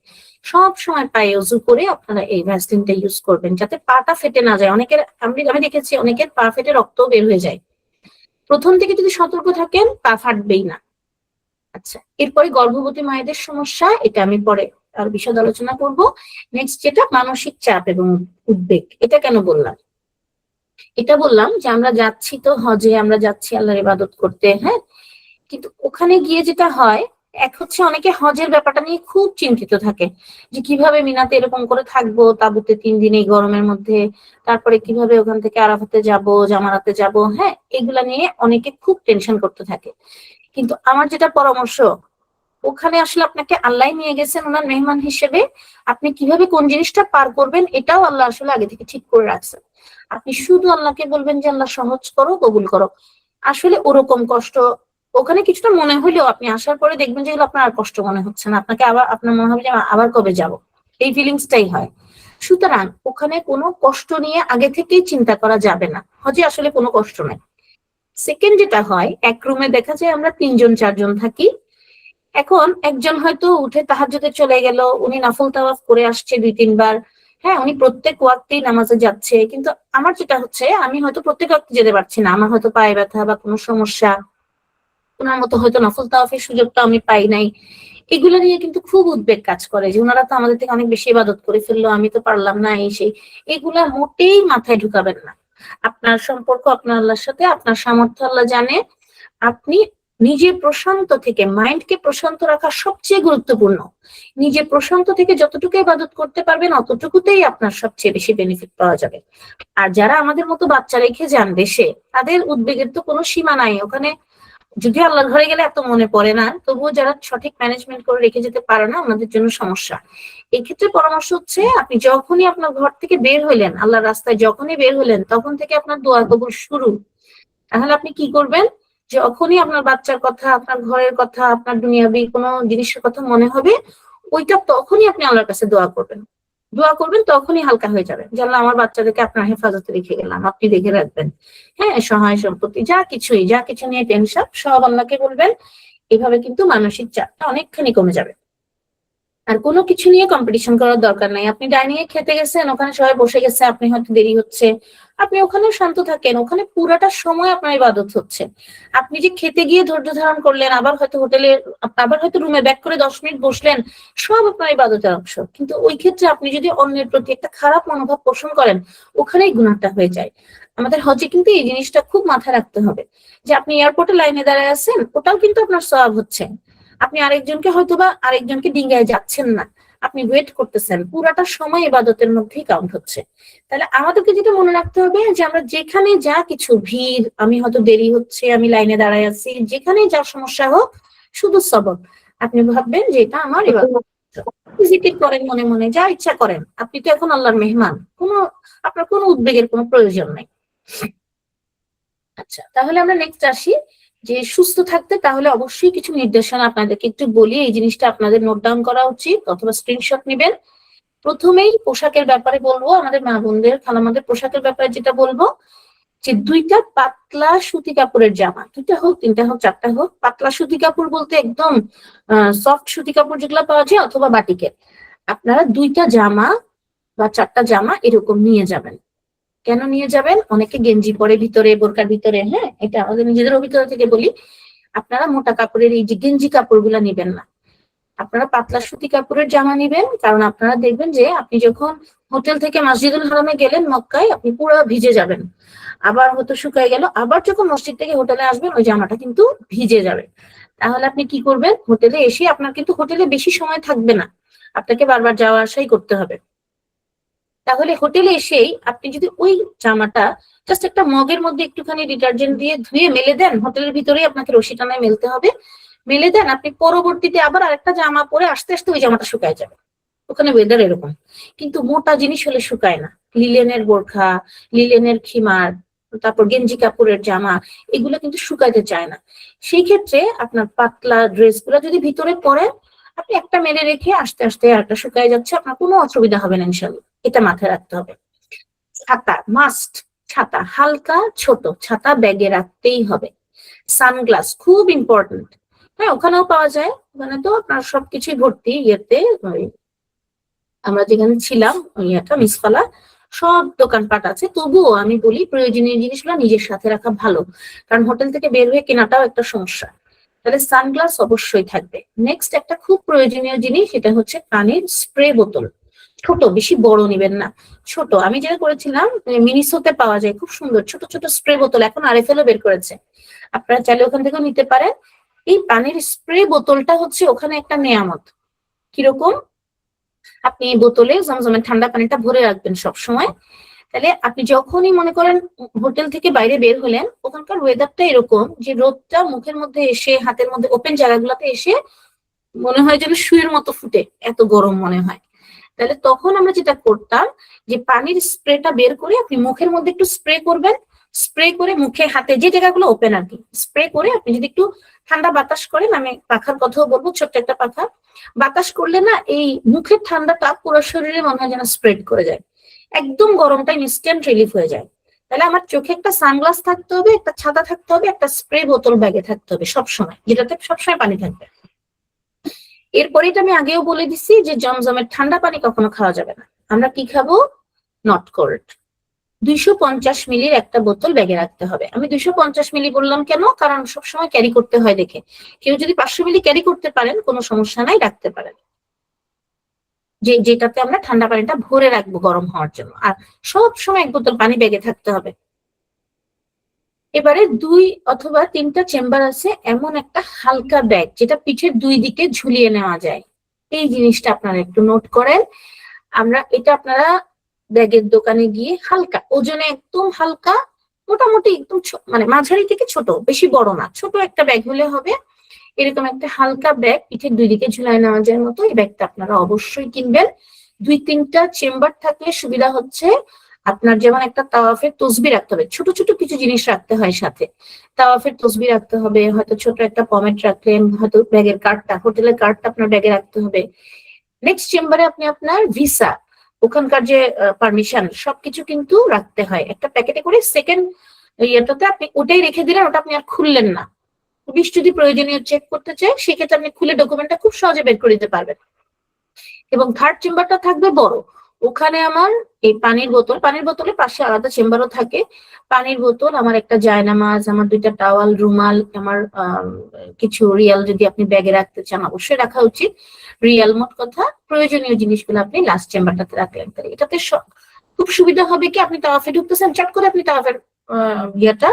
সব সময় পায়ে উজু করে আপনারা এই ভ্যাসলিনটা ইউজ করবেন যাতে পাটা ফেটে না যায়। অনেকের আমি দেখেছি অনেকের পা ফেটে রক্তও বের হয়ে যায়। প্রথম থেকে যদি সতর্ক থাকেন পা ফাটবেই না। আচ্ছা, এরপরে গর্ভবতী মায়েদের সমস্যা, এটা আমি পরে আর বিশদ আলোচনা করব। নেক্সট যেটা মানসিক চাপ এবং উদ্বেগ, এটা কেন বললাম? এটা বললাম যে আমরা যাচ্ছি তো হজে, আমরা যাচ্ছি আল্লাহর ইবাদত করতে, হ্যাঁ, কিন্তু ওখানে গিয়ে যেটা হয়, এক হচ্ছে অনেকে হজের ব্যাপারটা নিয়ে খুব চিন্তিত থাকে যে কিভাবে মিনাতে এরকম করে থাকবো তাঁবুতে 3 দিন এই গরমের মধ্যে, তারপরে কিভাবে ওখান থেকে আরাফাতে যাব, জামারাতে যাব, হ্যাঁ, এগুলা নিয়ে অনেকে খুব টেনশন করতে থাকে। কিন্তু আমার যেটা পরামর্শ, ওখানে আসলে আপনাকে আল্লাহ নিয়ে গেছেন ওনার মেহমান হিসেবে, আপনি কিভাবে কোন জিনিসটা পার করবেন এটাও আল্লাহ আসলে আগে থেকে ঠিক করে রাখছেন। আপনি শুধু আল্লাহকে বলবেন যে আল্লাহ সহজ করো, কবুল করো। আসলে ওরকম কষ্ট ওখানে কিছুটা মনে হলেও আপনি আসার পরে দেখবেন যে আপনার আর কষ্ট মনে হচ্ছে না, আপনাকে আবার আপনার মনে হবে যে আবার কবে যাব, এই ফিলিংসটাই হয়। সুতরাং ওখানে কোনো কষ্ট নিয়ে আগে থেকেই চিন্তা করা যাবে না, হজে আসলে কোনো কষ্ট নাই। সেকেন্ড যেটা হয়, এক রুমে দেখা যায় আমরা 3-4 জন থাকি। এখন একজন হয়তো উঠে তাহাজ্জুদে চলে গেল, উনি নফল তাওয়াফ করে আসছে 2-3 বার, হ্যাঁ উনি প্রত্যেক ওয়াক্তেই নামাজে যাচ্ছে, কিন্তু আমার যেটা হচ্ছে আমি হয়তো প্রত্যেক ওয়াক্তে যেতে পারছি না, আমার হয়তো পায়ে ব্যথা বা কোনো সমস্যা, ওনার মতো হয়তো নফল তাওয়াফের সুযোগটা আমি পাই নাই। এগুলো নিয়ে কিন্তু খুব উদ্বেগ কাজ করে যে ওনারা তো আমাদের থেকে অনেক বেশি ইবাদত করে ফেললো, আমি তো পারলাম না, এই সেই। এগুলা মোটেই মাথায় ঢুকাবেন না। আপনার সম্পর্ক আপনার আল্লাহর সাথে, আপনার সামর্থ্য আল্লাহ জানে। আপনি নিজে প্রশান্ত থেকে, মাইন্ডকে প্রশান্ত রাখা সবচেয়ে গুরুত্বপূর্ণ। নিজে প্রশান্ত থেকে যতটুকু ইবাদত করতে পারবেন অতটুকুতেই আপনার সবচেয়ে বেশি বেনিফিট পাওয়া যাবে। আর যারা আমাদের মতো বাচ্চা রেখে যান দেশে, তাদের উদ্বেগের তো কোনো সীমা নাই। ওখানে যদি আল্লাহর ঘরে গেলে এত মনে পড়ে না, তবুও যারা সঠিক ম্যানেজমেন্ট করে রেখে যেতে পারে না, ওনাদের জন্য সমস্যা। এক্ষেত্রে পরামর্শ হচ্ছে, আপনি যখনই আপনার ঘর থেকে বের হইলেন, আল্লাহর রাস্তায় যখনই বের হলেন, তখন থেকে আপনার দোয়া কবুল শুরু। তাহলে আপনি কি করবেন, যখনই আপনার বাচ্চার কথা, আপনার ঘরের কথা, আপনার দুনিয়াবি কোনো জিনিসের কথা মনে হবে, ওইটা তখনই আপনি আল্লাহর কাছে দোয়া করবেন। দোয়া করবেন তখনই হালকা হয়ে যাবে, যে আল্লাহ আমার বাচ্চাদেরকে আপনার হেফাজতে রেখে গেলাম, আপনি দেখে রাখবেন। হ্যাঁ, সহায় সম্পত্তি যা কিছু নিয়ে টেনশন সব আল্লাহকে বলবেন। এভাবে কিন্তু মানসিক চাপটা অনেকখানি কমে যাবে। আর কোনো কিছু নিয়ে কম্পিটিশন করার দরকার নাই। আপনি ডাইনিং এ খেতে গেছেন, ওখানে সবাই বসে গেছে, আপনি হয়তো দেরি হচ্ছে, আপনি ওখানে শান্ত থাকেন, ওখানে পুরাটা সময় আপনার ইবাদত হচ্ছে। আপনি যে খেতে গিয়ে ধৈর্য ধারণ করলেন, আবার হয়তো হোটেলে, আবার হয়তো রুমে ব্যাক করে 10 মিনিট বসলেন, সব আপনার ইবাদতের অংশ। কিন্তু ওই ক্ষেত্রে আপনি যদি অন্যের প্রতি একটা খারাপ মনোভাব পোষণ করেন, ওখানেই গুনাহটা হয়ে যায়। আমাদের হজে কিন্তু এই জিনিসটা খুব মাথায় রাখতে হবে, যে আপনি এয়ারপোর্টে লাইনে দাঁড়ায় আছেন, ওটাও কিন্তু আপনার সওয়াব হচ্ছে। আপনি আরেকজনকে ডিঙ্গায় যাচ্ছেন না, আপনি ওয়েট করতেছেন, পুরাটা সময় ইবাদতের মধ্যেই কাউন্ট হচ্ছে। তাহলে আমাদেরকে যেটা মনে রাখতে হবে, যে আমরা যেখানে যা কিছু ভিড়, আমি হয়তো দেরি হচ্ছে, আমি লাইনে দাঁড়ায় আছি, যেখানে যা সমস্যা হোক, শুধু সবর। আপনি ভাববেন যে এটা আমার ইবাদত। জিকির করেন মনে মনে, যা ইচ্ছা করেন, আপনি তো এখন আল্লাহর মেহমান, আপনার কোনো উদ্বেগের কোনো প্রয়োজন নাই। আচ্ছা, তাহলে আমরা নেক্সট আসি, যে সুস্থ থাকতে তাহলে অবশ্যই কিছু নির্দেশনা আপনাদেরকে একটু বলি। এই জিনিসটা আপনাদের নোট ডাউন করা উচিত অথবা স্ক্রিনশট নেবেন। প্রথমেই পোশাকের ব্যাপারে বলবো, আমাদের মা বোনদের, খালামাদের পোশাকের ব্যাপারে যেটা বলবো, যে 2টা পাতলা সুতি কাপড়ের জামা, 2টা হোক, 3টা হোক, 4টা হোক। পাতলা সুতি কাপড় বলতে একদম সফট সুতি কাপড় যেগুলো পাওয়া যায়, অথবা বাটিকের। আপনারা 2টা জামা বা 4টা জামা এরকম নিয়ে যাবেন। কেন নিয়ে যাবেন? অনেকে গেঞ্জি পরে ভিতরে, বোরকার ভিতরে, হ্যাঁ, এটা আমাদের নিজেদের অভিজ্ঞতা থেকে বলি। আপনারা মোটা কাপড়ের এই যে গেঞ্জি কাপড়গুলা নিবেন না, আপনারা পাতলা সুতি কাপড়ের জামা নিবেন। কারণ আপনারা দেখবেন যে আপনি যখন হোটেল থেকে মসজিদুল হারামে গেলেন মক্কায়, আপনি পুরো ভিজে যাবেন, আবার হয়তো শুকায় গেল, আবার যখন মসজিদ থেকে হোটেলে আসবেন ওই জামাটা কিন্তু ভিজে যাবে। তাহলে আপনি কি করবেন, হোটেলে এসে, আপনার কিন্তু হোটেলে বেশি সময় থাকবে না, আপনাকে বারবার যাওয়া আসাই করতে হবে। তাহলে হোটেলে এসেই আপনি যদি ওই জামাটা জাস্ট একটা মগের মধ্যে একটুখানি ডিটারজেন্ট দিয়ে ধুয়ে মেলে দেন, হোটেলের ভিতরেই আপনাকে রশি টানায় মেলতে হবে, মেলে দেন, আপনি পরবর্তীতে আবার আরেকটা জামা পরে আস্তে আস্তে ওই জামাটা শুকায় যাবে। ওখানে ওয়েদার এরকম। কিন্তু মোটা জিনিস হলে শুকায় না, লিলেনের বোরখা, লিলেনের খিমার, তারপর গেঞ্জি কাপড়ের জামা, এগুলো কিন্তু শুকাইতে চায় না। সেই ক্ষেত্রে আপনার পাতলা ড্রেসগুলো যদি ভিতরে পরেন, আপনি একটা মেলে রেখে আস্তে আস্তে একটা শুকায় যাচ্ছে, আপনার কোনো অসুবিধা হবে না ইনশাল্লাহ। এটা মাথায় রাখতে হবে। ছাতা মাস্ট, ছাতা হালকা ছোট ছাতা ব্যাগে রাখতেই হবে। সানগ্লাস খুব ইম্পর্টেন্ট, হ্যাঁ ওখানেও পাওয়া যায়, ওখানে তো আপনার সবকিছুই ভর্তি ইয়েতে, আমরা যেখানে ছিলাম ওই একটা মিসফালা, সব দোকানপাট আছে। তবুও আমি বলি প্রয়োজনীয় জিনিসগুলো নিজের সাথে রাখা ভালো, কারণ হোটেল থেকে বের হয়ে কেনাটাও একটা সমস্যা। তাহলে সানগ্লাস অবশ্যই থাকবে। নেক্সট একটা খুব প্রয়োজনীয় জিনিস, সেটা হচ্ছে পানির স্প্রে বোতল। ছোট, বেশি বড় নিবেন না, ছোট। আমি যেটা করেছিলাম, মিনিসোতে পাওয়া যায় খুব সুন্দর ছোট ছোট স্প্রে বোতল, এখন আরএফএলও বের করেছে, আপনারা চাইলে ওখান থেকেও নিতে পারেন। এই পানির স্প্রে বোতলটা হচ্ছে ওখানে একটা নেয়ামত। কিরকম? আপনি এই বোতলে জমজমের ঠান্ডা পানিটা ভরে রাখবেন সব সময়। তাহলে আপনি যখনই মনে করেন হোটেল থেকে বাইরে বের হলেন, ওখানকার ওয়েদারটা এরকম যে রোদটা মুখের মধ্যে এসে, হাতের মধ্যে, ওপেন জায়গাগুলোতে এসে মনে হয় যেন সুইয়ের মতো ফুটে, এত গরম মনে হয়। তাহলে তখন আমরা যেটা করতাম, যে পানির স্প্রেটা বের করে আপনি মুখের মধ্যে একটু স্প্রে করবেন, স্প্রে করে মুখে, হাতে, যে জায়গাগুলো ওপেন আর কি, স্প্রে করে আপনি যদি একটু ঠান্ডা বাতাস করেন, আমি পাখার কথাও বলবো, ছোট্ট একটা পাখা। বাতাস করলে না এই মুখের ঠান্ডাটা পুরো শরীরে মনে হয় যেন স্প্রেড করে যায়, একদম গরমটা ইনস্ট্যান্ট রিলিফ হয়ে যায়। তাহলে আমার চোখে একটা সানগ্লাস থাকতে হবে, একটা ছাতা থাকতে হবে, একটা স্প্রে বোতল ব্যাগে থাকতে হবে সবসময়, যেটাতে সবসময় পানি থাকবে। এরপরে এটা আমি আগেও বলে দিছি যে জমজমের ঠান্ডা পানি কখনো খাওয়া যাবে না। আমরা কি খাবো? Not cold. 250 মিলির একটা বোতল ব্যাগে রাখতে হবে। আমি 250 মিলি বললাম কেন? কারণ সবসময় ক্যারি করতে হয় দেখে। কেউ যদি 500 মিলি ক্যারি করতে পারেন, কোনো সমস্যা নাই, রাখতে পারেন, যেটাতে আমরা ঠান্ডা পানিটা ভরে রাখবো গরম হওয়ার জন্য। আর সব সময় এক বোতল পানি ব্যাগে থাকতে হবে। এবারে 2 অথবা 3টা চেম্বার আছে এমন একটা হালকা ব্যাগ, যেটা পিঠের 2 দিকে ঝুলিয়ে নেওয়া যায়। এই জিনিসটা আপনারা একটু নোট করেন। এটা আপনারা ব্যাগের দোকানে গিয়ে হালকা ওজনে, একদম হালকা, মোটামুটি একদম মানে মাঝারি থেকে ছোট, বেশি বড় না, ছোট একটা ব্যাগ হলে হবে। এরকম একটা হালকা ব্যাগ পিঠের 2 দিকে ঝুলায় নেওয়া যায় মতো এই ব্যাগটা আপনারা অবশ্যই কিনবেন। 2-3টা চেম্বার থাকলে সুবিধা হচ্ছে আপনার, যেমন একটা তাওয়াফের তসবিহ রাখতে হবে, ছোট ছোট কিছু জিনিস রাখতে হয় সাথে। তাওয়াফের তসবিহ রাখতে হবে, হয়তো ছোট একটা পমেট রাখলেন, হয়তো ব্যাগের কার্ডটা, হোটেলের কার্ডটা আপনার ব্যাগে রাখতে হবে। নেক্সট চেম্বারে আপনি আপনার ভিসা, ওখানকার যে পারমিশন, সবকিছু কিন্তু রাখতে হয় একটা প্যাকেটে করে। সেকেন্ড ইয়েটাতে আপনি ওটাই রেখে দিলেন, ওটা আপনি আর খুললেন না। পুলিশ যদি প্রয়োজনীয় চেক করতে চায়, সেক্ষেত্রে আপনি খুলে ডকুমেন্টটা খুব সহজে বের করে দিতে পারবেন। এবং থার্ড চেম্বারটা থাকবে বড়, ওখানে আমার এই পানির বোতলের পাশে আলাদা চেম্বারও থাকে। পানির বোতল, আমার একটা জায়নামাজ, আমার 2টা টাওয়াল, রুমাল, আমার কিছু রিয়াল যদি আপনি ব্যাগে রাখতে চান অবশ্যই রাখা উচিত। রিয়াল, মোট কথা প্রয়োজনীয় জিনিসগুলো আপনি লাস্ট চেম্বারটাতে রাখলেন। তাহলে এটাতে খুব সুবিধা হবে কি, আপনি তাওয়াফে ঢুকতেছেন, চট করে আপনি তাওয়াফের ইয়েটা,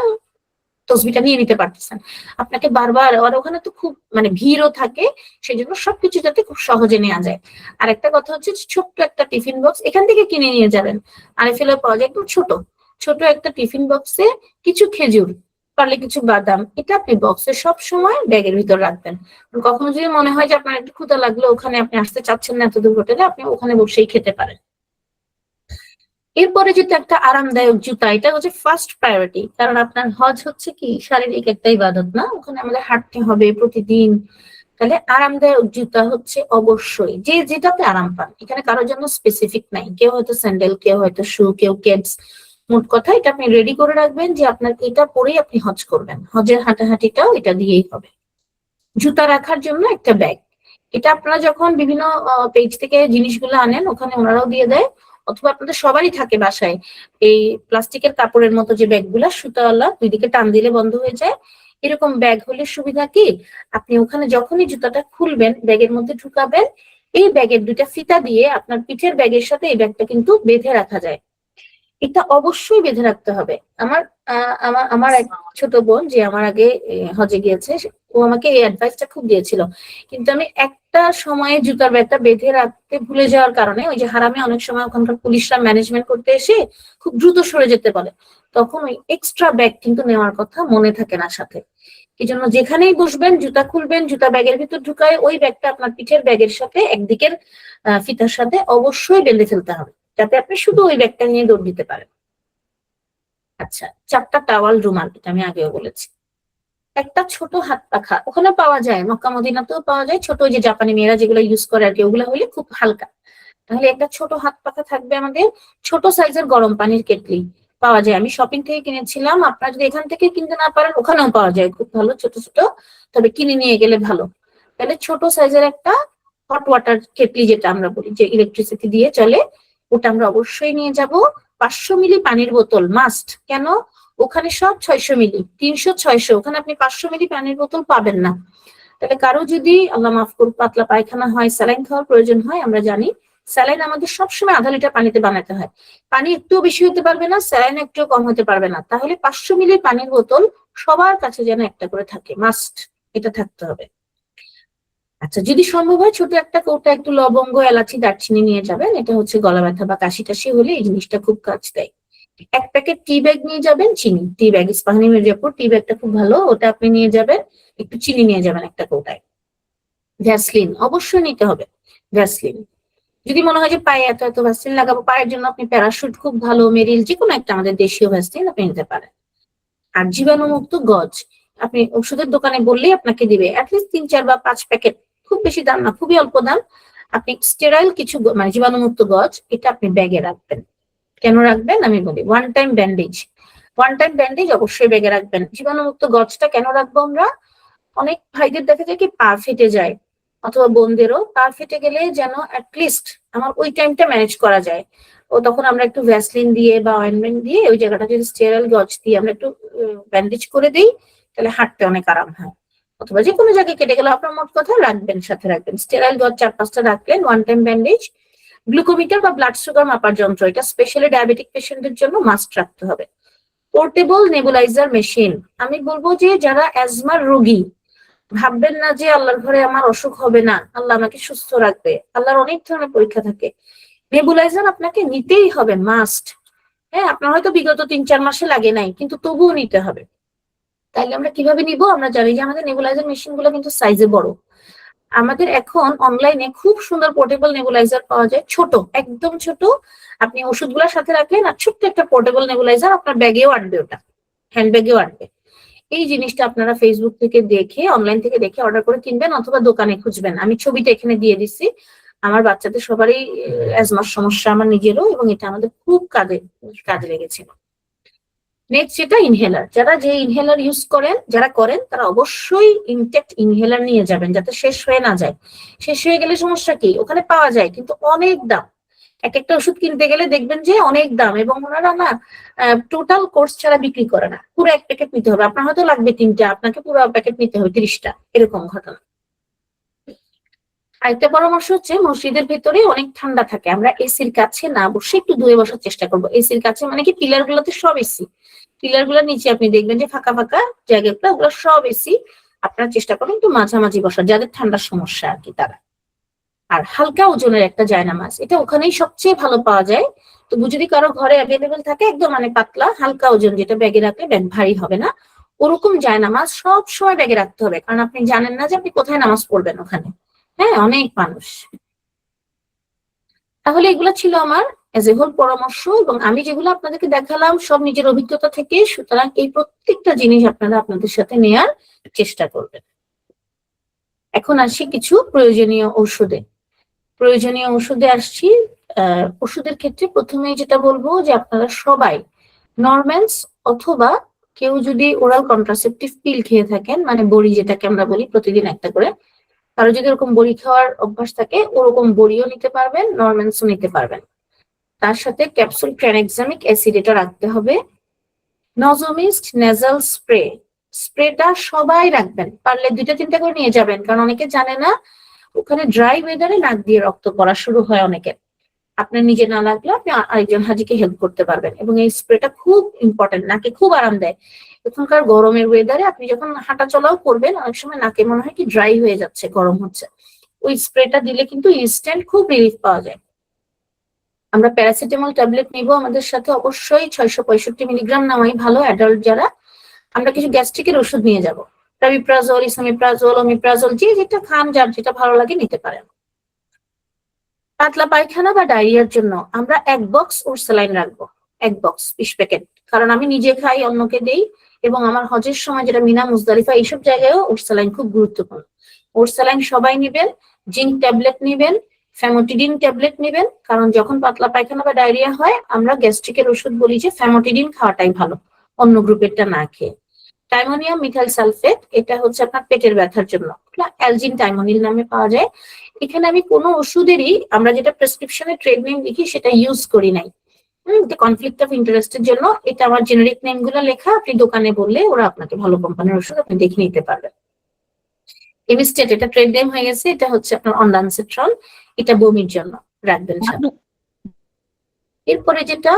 তসবিটা নিয়ে নিতে পারতেছেন। আপনাকে বারবার, আর ওখানে তো খুব মানে ভিড়ও থাকে, সেই জন্য সবকিছু যাতে খুব সহজে নেওয়া যায়। আর একটা কথা হচ্ছে, ছোট্ট একটা টিফিন বক্স এখান থেকে কিনে নিয়ে যাবেন। আরএফএল পাওয়া যায় একদম ছোট ছোট একটা টিফিন বক্সে কিছু খেজুর, পারলে কিছু বাদাম, এটা আপনি বক্সে সব সময় ব্যাগের ভিতর রাখবেন। কখনো যদি মনে হয় যে আপনার একটু ক্ষুধা লাগলো, ওখানে আপনি আসতে চাচ্ছেন না এত দূর হোটেলে, আপনি ওখানে বসেই খেতে পারেন। এরপরে যেটা একটা আরামদায়ক জুতা, এটা হচ্ছে ফার্স্ট প্রায়োরিটি। কারণ আপনার হজ হচ্ছে কি শারীরিক একটা ইবাদত না, ওখানে আমাদের হাঁটতে হবে প্রতিদিন। তাহলে আরামদায়ক জুতা হচ্ছে অবশ্যই, যে যেটাতে আরাম পান। এখানে কারোর জন্য স্পেসিফিক নাই, কেউ হয়তো স্যান্ডেল, কেউ হয়তো শু, কেউ কেডস। মোট কথা এটা আপনি রেডি করে রাখবেন যে আপনার এটা পরেই আপনি হজ করবেন, হজের হাঁটাহাঁটিটাও এটা দিয়েই হবে। জুতা রাখার জন্য একটা ব্যাগ, এটা আপনারা যখন বিভিন্ন পেজ থেকে জিনিসগুলো আনেন, ওখানে ওনারাও দিয়ে দেয়, অথবা আপনাদের সবারই থাকে বাসায় এই প্লাস্টিকের কাপড়ের মতো যে ব্যাগগুলা, সুতাওয়ালা, 2 দিকে টান দিলে বন্ধ হয়ে যায়। এরকম ব্যাগ হলে সুবিধা কি, আপনি ওখানে যখনই জুতাটা খুলবেন, ব্যাগের মধ্যে ঢুকাবেন, এই ব্যাগের 2টা ফিতা দিয়ে আপনার পিঠের ব্যাগের সাথে এই ব্যাগটা কিন্তু বেঁধে রাখা যায়। এটা অবশ্যই বেঁধে রাখতে হবে। আমার আমার এক ছোট বোন, যে আমার আগে হজে গিয়েছে, ও আমাকে এই অ্যাডভাইসটা খুব দিয়েছিল, কিন্তু আমি একটা সময়ে জুতার ব্যাগটা বেঁধে রাখতে ভুলে যাওয়ার কারণে, ওই যে হারামে অনেক সময় ওখানকার পুলিশরা ম্যানেজমেন্ট করতে এসে খুব দ্রুত সরে যেতে বলে, তখন ওই এক্সট্রা ব্যাগ কিন্তু নেওয়ার কথা মনে থাকে না সাথে। এই জন্য যেখানেই বসবেন, জুতা খুলবেন, জুতা ব্যাগের ভিতর ঢুকায় ওই ব্যাগটা আপনার পিঠের ব্যাগের সাথে একদিকের ফিতার সাথে অবশ্যই বেঁধে ফেলতে হবে, যাতে আপনি শুধু ওই ব্যাগটা নিয়ে দৌড় দিতে পারেন। আচ্ছা, 4টা টাওয়াল, রুমাল, এটা আমি আগেও বলেছি। একটা ছোট হাত পাখা ওখানে পাওয়া যায়, মক্কা মদিনাতেও পাওয়া যায়, ছোট ওই যে জাপানি মেয়েরা যেগুলো ইউজ করে আর কি, ওগুলো হলে খুব হালকা। তাহলে একটা ছোট হাত পাখা থাকবে আমাদের। ছোট সাইজের গরম পানির কেটলি পাওয়া যায়, আমি শপিং থেকে কিনেছিলাম। আপনারা যদি এখান থেকে কিনতে না পারেন, ওখানেও পাওয়া যায় খুব ভালো ছোট ছোট, তবে কিনে নিয়ে গেলে ভালো। তাহলে ছোট সাইজের একটা হট ওয়াটার কেটলি, যেটা আমরা বলি যে ইলেকট্রিসিটি দিয়ে চলে, ওটা আমরা অবশ্যই নিয়ে যাব। 500 মিলি পানির বোতল মাস্ট। কেন? ওখানে সব 600 মিলি, 300, 600, ওখানে আপনি 500 মিলি পানির বোতল পাবেন না। তাহলে কারো যদি আল্লাহ মাফ করুক পাতলা পায়খানা হয়, স্যালাইন খাওয়ার প্রয়োজন হয়, আমরা জানি স্যালাইন আমাদের সবসময় আধা লিটার পানিতে বানাতে হয়। পানি একটু বেশি হতে পারবে না, স্যালাইন একটু কম হতে পারবে না। তাহলে 500 মিলি পানির বোতল সবার কাছে যেন একটা করে থাকে, মাস্ট, এটা থাকতে হবে। আচ্ছা, যদি সম্ভব হয় ছোট একটা কৌটা একটু লবঙ্গ, এলাচি, দারচিনি নিয়ে যাবেন। এটা হচ্ছে গলা ব্যথা বা কাশি টাশি হলে এই জিনিসটা খুব কাজ দেয়। 1 প্যাকেট টি ব্যাগ নিয়ে যাবেন, চিনি, টি ব্যাগ, ইস্পাহানি মির্জাপুর টি ব্যাগটা খুব ভালো, ওটা আপনি নিয়ে যাবেন। একটু চিনি নিয়ে যাবেন একটা কৌটায়। ভ্যাসলিন অবশ্যই নিতে হবে, ভ্যাসলিন। যদি মনে হয় যে পায়ে এত এত ভ্যাসলিন লাগাবো, পায়ের জন্য আপনি প্যারাশুট খুব ভালো, মেরিল, যে কোনো একটা আমাদের দেশীয় ভ্যাসলিন আপনি নিতে পারেন। আর জীবাণুমুক্ত গজ, আপনি ওষুধের দোকানে বললেই আপনাকে দিবে অ্যাটলিস্ট 3, 4 বা 5 প্যাকেট, খুব বেশি দাম না, খুবই অল্প দাম। আপনি স্টেরাইল কিছু মানে জীবাণুমুক্ত গজ এটা আপনি ব্যাগে রাখবেন। কেন রাখবেন আমি বলি। ওয়ান টাইম ব্যান্ডেজ অবশ্যই ব্যাগে রাখবেন। জীবাণুমুক্ত গজটা কেন রাখবো আমরা? অনেক ভাইদের দেখা যায় কি পা ফেটে যায়, অথবা বোনদেরও পা ফেটে গেলে যেন অ্যাটলিস্ট আমার ওই টাইমটা ম্যানেজ করা যায়। ও তখন আমরা একটু ভ্যাসলিন দিয়ে বা অয়েন্টমেন্ট দিয়ে ওই জায়গাটা যদি স্টেরাইল গজ দিয়ে আমরা একটু ব্যান্ডেজ করে দিই, তাহলে হাঁটতে অনেক আরাম হয়। অথবা যে কোনো জায়গায় কেটে গেলে আপনার মোট কথা রাখবেন, সাথে রাখবেন স্টেরাইল গজ 4-5টা রাখলেন, ওয়ান টাইম ব্যান্ডেজ। গ্লুকোমিটার বা ব্লাড সুগার মাপার যন্ত্র, এটা স্পেশালি ডায়াবেটিক পেশেন্টদের জন্য মাস্ট রাখতে হবে। পোর্টেবল নেবুলাইজার মেশিন, আমি বলবো যে যারা অ্যাজমার রোগী, ভাববেন না যে আল্লাহর ঘরে আমার অসুখ হবে না, আল্লাহ আমাকে সুস্থ রাখবে, আল্লাহর অনেক ধরনের পরীক্ষা থাকে। নেবুলাইজার আপনাকে নিতেই হবে, মাস্ট। হ্যাঁ, আপনার হয়তো বিগত 3-4 মাসে লাগে নাই, কিন্তু তবুও নিতে হবে। তাইলে আমরা কিভাবে নিব? আমরা জানি যে আমাদের নেবুলাইজার মেশিন গুলো কিন্তু সাইজে বড়। আমাদের এখন অনলাইনে খুব সুন্দর পোর্টেবল নেবুলাইজার পাওয়া যায়, ছোট, একদম ছোট। আপনি ওষুধগুলোর সাথে রাখলেন আর ছোট্ট একটা পোর্টেবল নেবুলাইজার আপনার ব্যাগেও আনবে, ওটা হ্যান্ড ব্যাগেও আনবে। এই জিনিসটা আপনারা ফেসবুক থেকে দেখে, অনলাইন থেকে দেখে অর্ডার করে কিনবেন, অথবা দোকানে খুঁজবেন। আমি ছবিটা এখানে দিয়ে দিচ্ছি। আমার বাচ্চাদের সবারই অ্যাজমার সমস্যা, আমার নিজেরও, এবং এটা আমাদের খুব কাজে লেগেছিল। নেক্সট যেটা ইনহেলার, যে ইনহেলার ইউজ করেন, যারা করেন তারা অবশ্যই ইনটেক্ট ইনহেলার নিয়ে যাবেন, যাতে শেষ হয়ে না যায়। শেষ হয়ে গেলে সমস্যা কি? ওখানে পাওয়া যায় কিন্তু অনেক দাম। এক একটা ওষুধ কিনতে গেলে দেখবেন যে অনেক দাম, এবং ওনারা না টোটাল কোর্স ছাড়া বিক্রি করে না। পুরো এক প্যাকেট নিতে হবে, আপনার হয়তো লাগবে 3টা, আপনাকে পুরো প্যাকেট নিতে হবে 30টা, এরকম ঘটনা। আরেকটা পরামর্শ হচ্ছে, মসজিদের ভেতরে অনেক ঠান্ডা থাকে, আমরা এসির কাছে না বসে একটু দূরে বসার চেষ্টা করবো। এসির কাছে মানে কি, পিলার গুলোতে সব এসি, পিলার গুলোর নিচে আপনি দেখবেন যে ফাঁকা ফাঁকা জায়গাগুলো, ওগুলো সব এসি। আপনারা চেষ্টা করবেন একটু মাঝামাঝি বসার, যাদের ঠান্ডার সমস্যা আর কি তারা। আর হালকা ওজনের একটা জায়নামাজ, এটা ওখানেই সবচেয়ে ভালো পাওয়া যায়। তো যদি কারো ঘরে অ্যাভেলেবেল থাকে, একদম মানে পাতলা হালকা ওজন, যেটা ব্যাগে রাখলে ব্যাগ ভারী হবে না, ওরকম জায়নামাজ সব সময় ব্যাগে রাখতে হবে। কারণ আপনি জানেন না যে আপনি কোথায় নামাজ পড়বেন ওখানে। হ্যাঁ, অনেক মানুষ। তাহলে এগুলো ছিল আমার এজ এ হোল পরামর্শ, এবং আমি যেগুলো আপনাদেরকে দেখালাম সব নিজের অভিজ্ঞতা থেকে। সুতরাং এই প্রত্যেকটা জিনিস আপনারা আপনাদের সাথে নেয়ার চেষ্টা করবেন। এখন আসি কিছু প্রয়োজনীয় ওষুধে আসছি। ওষুধের ক্ষেত্রে প্রথমেই যেটা বলবো যে আপনারা সবাই নরম্যান্স, অথবা কেউ যদি ওরাল কন্ট্রাসেপটিভ পিল খেয়ে থাকেন, মানে বড়ি যেটাকে আমরা বলি প্রতিদিন একটা করে, কারো যদি এরকম বড়ি খাওয়ার অভ্যাস থাকে, ওরকম বড়িও নিতে পারবেন, নরম্যান্সও নিতে পারবেন। তার সাথে ক্যাপসুল ট্রানএক্সামিক অ্যাসিড এটা রাখতে হবে। নজোমিস্ট নেজাল স্প্রেটা সবাই রাখবেন, পারলে 2-3টা করে নিয়ে যাবেন, কারণ অনেকে জানে না ওখানে ড্রাই ওয়েদারে নাক দিয়ে রক্ত পড়া শুরু হয় অনেকের। আপনার নিজে না লাগলে আপনি আরেকজন হাজিকে হেল্প করতে পারবেন, এবং এই স্প্রেটা খুব ইম্পর্টেন্ট, নাকে খুব আরাম দেয়। এখনকার গরমের ওয়েদারে আপনি যখন হাঁটা চলাও করবেন, অনেক সময় নাকে মনে হয় কি ড্রাই হয়ে যাচ্ছে, গরম হচ্ছে, ওই স্প্রেটা দিলে কিন্তু ইনস্ট্যান্ট খুব রিলিফ পাওয়া যায়। আমরা প্যারাসিটামল ট্যাবলেট নিব আমাদের সাথে, অবশ্যই 665 মিলিগ্রাম নেওয়াই ভালো অ্যাডাল্ট যারা। আমরা কিছু গ্যাস্ট্রিকের ওষুধ নিয়ে যাব, রাবিপ্রাজল, ইসোমেপ্রাজল, ওমিপ্রাজল, যেটা খান, যার যেটা ভালো লাগে নিতে পারেন। পাতলা পায়খানা বা ডায়রিয়ার জন্য আমরা 1 বক্স ওরসালাইন রাখবো, 1 বক্স 20 প্যাকেট, কারণ আমি নিজে খাই, অন্যকে দেই, এবং আমার হজের সময় যেটা মিনা, মুজদালিফা, এইসব জায়গায়ও ওরসালাইন খুব গুরুত্বপূর্ণ। ওরসালাইন সবাই নিবেন। জিঙ্ক ট্যাবলেট নিবেন, ফ্যামোটিডিন ট্যাবলেট নিবেন, কারণ যখন পাতলা পায়খানা বা ডায়রিয়া হয় আমরা গ্যাস্ট্রিকের ওষুধ বলি যে ফ্যামোটিডিন খাওয়াটাই ভালো, অন্য গ্রুপেরটা না খেয়ে। টাইমোনিয়াম মিথাইল সালফেট, এটা হচ্ছে আপনার পেটের ব্যথার জন্য, অ্যালজিন টাইমোনিল নামে পাওয়া যায়। এখানে আমি কোনো ওষুধেরই আমরা যেটা প্রেসক্রিপশনে ট্রেড নেম লিখি সেটা ইউজ করি নাই, কনফ্লিক্ট অফ ইন্টারেস্টের জন্য। এটা আমার জেনারিক নেম গুলো লেখা, আপনি দোকানে বললে ওরা আপনাকে ভালো কোম্পানির ওষুধ আপনি দেখে নিতে পারবেন। এমিস্টেট, এটা ট্রেড নেম হয়ে গেছে, এটা হচ্ছে আপনার অনডানসেট্রল, এটা বমির জন্য রাখবেন সাথে। এরপরে যেটা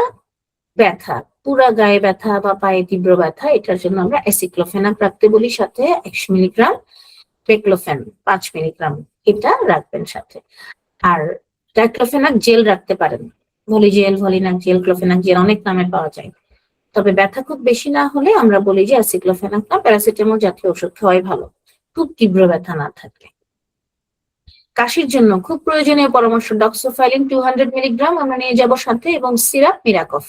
ব্যথা, পুরা গায়ে ব্যথা বা পায়ে তীব্র ব্যথা, এটার জন্য আমরা অ্যাসিক্লোফেনাক রাখতে বলি সাথে 100 মিলিগ্রাম, পেক্লোফেন 5 মিলিগ্রাম, এটা রাখবেন সাথে। আর ডাইক্লোফেনাক জেল রাখতে পারেন, ভলিনাক জেল, ক্লোফেনাক জেল, অনেক নামে পাওয়া যায়। তবে ব্যথা খুব বেশি না হলে আমরা বলি যে অ্যাসিক্লোফেনাক না প্যারাসিটামল জাতীয় ওষুধ খাওয়াই ভালো, খুব তীব্র ব্যথা না থাকলে। কাশির জন্য খুব প্রয়োজনীয় পরামর্শ ডক্সোফাইলিন 200 মিলিগ্রাম আমরা নিয়ে যাব সাথে, এবং সিরাপ মিরাকফ।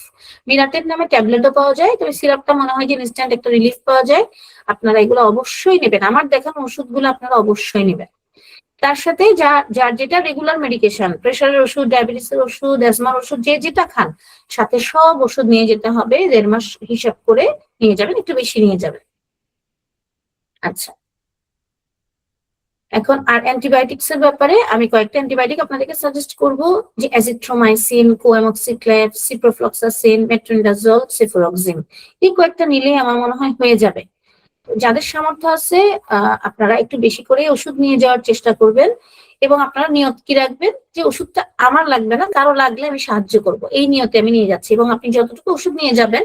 মিরাটেড নামে ট্যাবলেটও পাওয়া যায়, তবে সিরাপটা মনে হয় যে ইনস্ট্যান্ট একটা রিলিফ পাওয়া যায়। আপনারা এগুলো অবশ্যই নেবেন, আমার দেখানো ওষুধগুলো আপনারা অবশ্যই নেবেন। তার সাথে যার যেটা রেগুলার মেডিকেশন, প্রেশারের ওষুধ, ডায়াবেটিসের ওষুধ, অ্যাজমার ওষুধ, যে যেটা খান সাথে সব ওষুধ নিয়ে যেতে হবে, 1.5 মাস হিসাব করে নিয়ে যাবেন, একটু বেশি নিয়ে যাবেন। আচ্ছা, এখন আর অ্যান্টিবায়োটিক্স এর ব্যাপারে আমি কয়েকটা অ্যান্টিবায়োটিক আপনাদেরকে সাজেস্ট করব, যে অ্যাজিথ্রোমাইসিন, কোয়ামক্সিক্লেভ, সিপ্রোফ্লক্সাসিন, মেট্রোনিডাজোল, সেফুরক্সিম। এই কয়েকটা নিলে আমার মনে হয় হয়ে যাবে। যাদের সামর্থ্য আছে আপনারা একটু বেশি করে ওষুধ নিয়ে যাওয়ার চেষ্টা করবেন, এবং আপনারা নিয়ত কি রাখবেন যে ওষুধটা আমার লাগবে না, কারো লাগলে আমি সাহায্য করব, এই নিয়তে আমি নিয়ে যাচ্ছি। এবং আপনি যতটুকু ওষুধ নিয়ে যাবেন,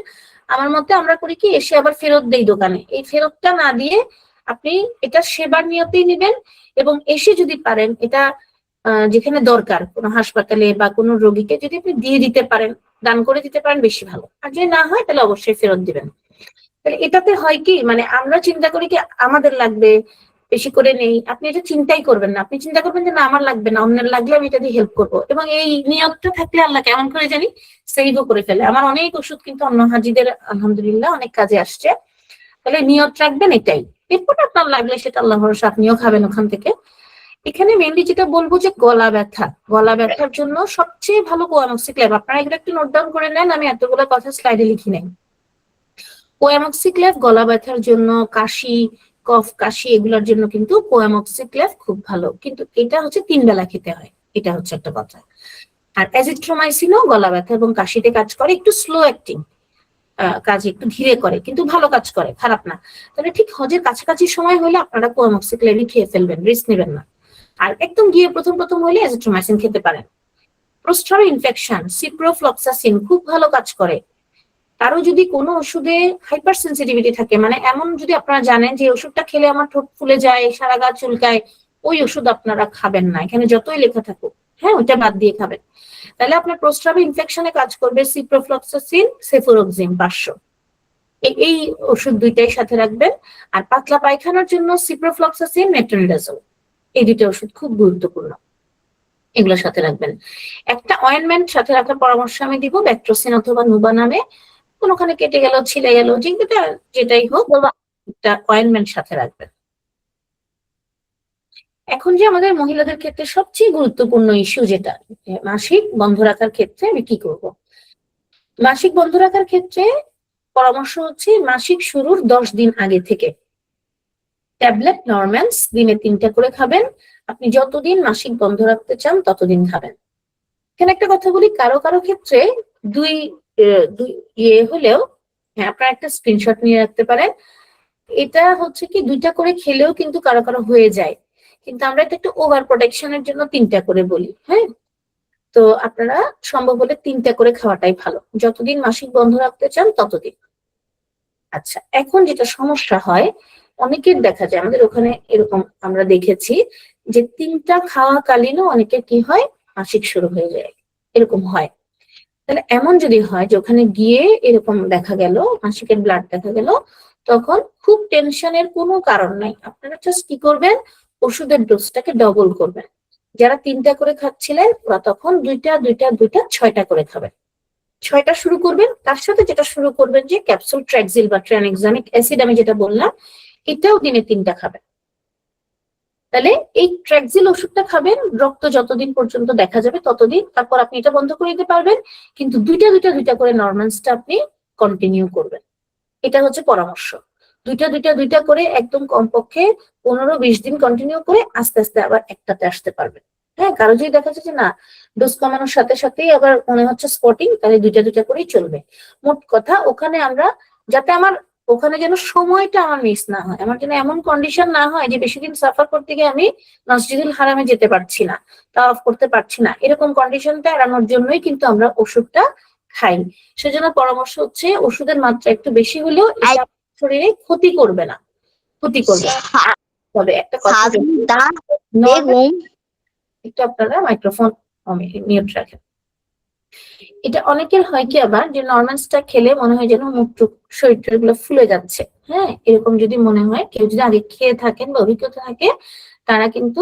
আমার মতে আমরা করি কি, এসে আবার ফেরত দেই দোকানে, এই ফেরতটা না দিয়ে আপনি এটা সেবার নিয়তেই নেবেন। এবং এসে যদি পারেন এটা যেখানে দরকার, কোনো হাসপাতালে বা কোনো রোগীকে যদি আপনি দিয়ে দিতে পারেন, দান করে দিতে পারেন, বেশি ভালো। আর যদি না হয় তাহলে অবশ্যই ফেরত দিবেন। তাহলে এটাতে হয় কি, মানে আমরা চিন্তা করি কি আমাদের লাগবে, বেশি করে নেই। আপনি এটা চিন্তাই করবেন না, আপনি চিন্তা করবেন যে না আমার লাগবে না, অন্যের লাগলে আমি এটা দিয়ে হেল্প করবো। এবং এই নিয়তটা থাকলে আল্লাহ কেমন করে জানি সেভও করে ফেলে। আমার অনেক ওষুধ কিন্তু অন্য হাজিদের আলহামদুলিল্লাহ অনেক কাজে আসছে। তাহলে নিয়ত রাখবেন এটাই, এরপর আপনার লাগলে সেটা আল্লাহ ভরসা, আপনিও খাবেন ওখান থেকে। এখানে মেনলি যেটা বলবো যে গলা ব্যথার জন্য সবচেয়ে ভালো কোয়ামক্সিক্লেভ। আপনারা এগুলো একটু নোট ডাউন করে নেন, আমি এতগুলো কথা স্লাইডে লিখি নেই। কোয়ামক্সিক্লেভ গলা ব্যথার জন্য, কাশি, কফ কাশি এগুলোর জন্য কিন্তু কোয়ামক্সিক্লেভ খুব ভালো, কিন্তু এটা হচ্ছে 3 বেলা খেতে হয়, এটা হচ্ছে একটা কথা। আর অ্যাজিথ্রোমাইসিনও গলা ব্যথা এবং কাশিতে কাজ করে, একটু স্লো অ্যাক্টিং কাজ, একটু ধীরে করে, কিন্তু ভালো কাজ করে, খারাপ না। তাহলে ঠিক হজের কাছাকাছি সময় হলে আপনারা কোয়ামক্সিক্লেভই খেয়ে ফেলবেন, রিস্ক নেবেন না। আর একদম গিয়ে প্রথম হলে অ্যাজিথ্রোমাইসিন খেতে পারেন। প্রস্রাবে ইনফেকশন, সিপ্রোফ্লক্সাসিন খুব ভালো কাজ করে। কারো যদি কোনো ওষুধে হাইপার সেন্সিটিভিটি থাকে, মানে এমন যদি আপনারা জানেন যে ওষুধটা খেলে আমার ঠোঁট ফুলে যায়, সারা গা চুলকায়, ওই ওষুধ আপনারা খাবেন না, এখানে যতই লেখা থাকুক, হ্যাঁ ওইটা বাদ দিয়ে খাবেন। তাহলে আপনার প্রস্রাবে ইনফেকশনে কাজ করবে সিপ্রোফ্লক্সাসিন, সেফুরক্সিম 500, এই ওষুধ দুইটাই সাথে রাখবেন। আর পাতলা পায়খানার জন্য সিপ্রোফ্লক্সাসিন, মেট্রোনিডাজোল, এই দুটো ওষুধ খুব গুরুত্বপূর্ণ, এগুলোর সাথে রাখবেন। একটা অয়েন্টমেন্ট সাথে রাখার পরামর্শ আমি দিব, ব্যাক্ট্রোসিন অথবা নুবা নামে, কোনোখানে কেটে গেল, ছিলে গেল, যেটাই হোক, একটা অয়েন্টমেন্ট সাথে রাখবেন। এখন যে আমাদের মহিলাদের ক্ষেত্রে সবচেয়ে গুরুত্বপূর্ণ ইস্যু, যেটা মাসিক বন্ধ রাখার ক্ষেত্রে আমি কি করব। মাসিক বন্ধ রাখার ক্ষেত্রে পরামর্শ হচ্ছে মাসিক শুরুর 10 দিন আগে থেকে ট্যাবলেট নরম্যান্স দিনে 3টা করে খাবেন। আপনি যতদিন মাসিক বন্ধ রাখতে চান ততদিন খাবেন। এখানে একটা কথা বলি, কারো ক্ষেত্রে দুই হলেও, হ্যাঁ আপনারা একটা স্ক্রিনশট নিয়ে রাখতে পারেন। এটা হচ্ছে কি 2টা করে খেলেও কিন্তু কারো হয়ে যায়, কিন্তু আমরা এটা একটু ওভার প্রোটেকশনের জন্য 3টা করে বলি। হ্যাঁ, তো আপনারা সম্ভব হলে 3টা করে খাওয়াটাই ভালো, যতদিন মাসিক বন্ধ রাখতে চান ততদিন। আচ্ছা, এখন যেটা সমস্যা হয়, অনেকের দেখা যায়, আমাদের ওখানে এরকম আমরা দেখেছি যে 3টা খাওয়াকালীনও অনেকের কি হয়, মাসিক শুরু হয়ে যায়, এরকম হয়। তাহলে এমন যদি হয় যে ওখানে গিয়ে এরকম দেখা গেল, মাসিকের ব্লাড দেখা গেল, তখন খুব টেনশনের কোনো কারণ নাই। আপনারা জাস্ট কি করবেন, ওষুধের ডোজটাকে ডবল করবেন। যারা 3টা করে খাচ্ছিলেন ওরা তখন 2টা 6টা করে খাবেন। 6টা শুরু করবেন, তার সাথে যেটা শুরু করবেন যে ক্যাপসুল ট্র্যাক্সিল বা ট্রানএক্সামিক অ্যাসিড, আমি যেটা বললাম, এটাও দিনে 3টা খাবেন। তাহলে এই ট্র্যাক্সিল ওষুধটা খাবেন, রক্ত যতদিন পর্যন্ত দেখা যাবে ততদিন, তারপর আপনি এটা বন্ধ করে দিতে পারবেন, কিন্তু 2টা করে নরমালসটা আপনি কন্টিনিউ করবেন। এটা হচ্ছে পরামর্শ। 2টা করে একদম কমপক্ষে 15-20 দিন কন্টিনিউ করে আস্তে আস্তে আবার একটাতে আসতে পারবেন। হ্যাঁ, কারো যদি দেখা যাচ্ছে না ডোজ কমানোর সাথে সাথেই আবার মনে হচ্ছে স্পটিং, তাহলে 2টা করেই চলবে। মোট কথা ওখানে আমরা যাতে ওখানে যেন সময়টা আমার মিস না হয়, আমার যেন এমন কন্ডিশন না হয় যে বেশি দিন সাফার করতে গিয়ে আমি মসজিদুল হারামে যেতে পারছি না, তাওয়াফ করতে পারছি না, এরকম কন্ডিশনটা এড়ানোর জন্যই কিন্তু আমরা ওষুধটা খাই। সেজন্য পরামর্শ হচ্ছে ওষুধের মাত্রা একটু বেশি হলেও এটা শরীরে ক্ষতি করবে না, তবে একটা কথা, একটু আপনারা মাইক্রোফোন মিউট রাখেন। এটা অনেকের হয় কি আবার, যে নরমালসটা খেলে মনে হয় যেন মুখ টুক শরীর গুলো ফুলে যাচ্ছে। হ্যাঁ, এরকম যদি মনে হয়, কেউ যদি আগে খেয়ে থাকেন বা অভিজ্ঞতা থাকে, তারা কিন্তু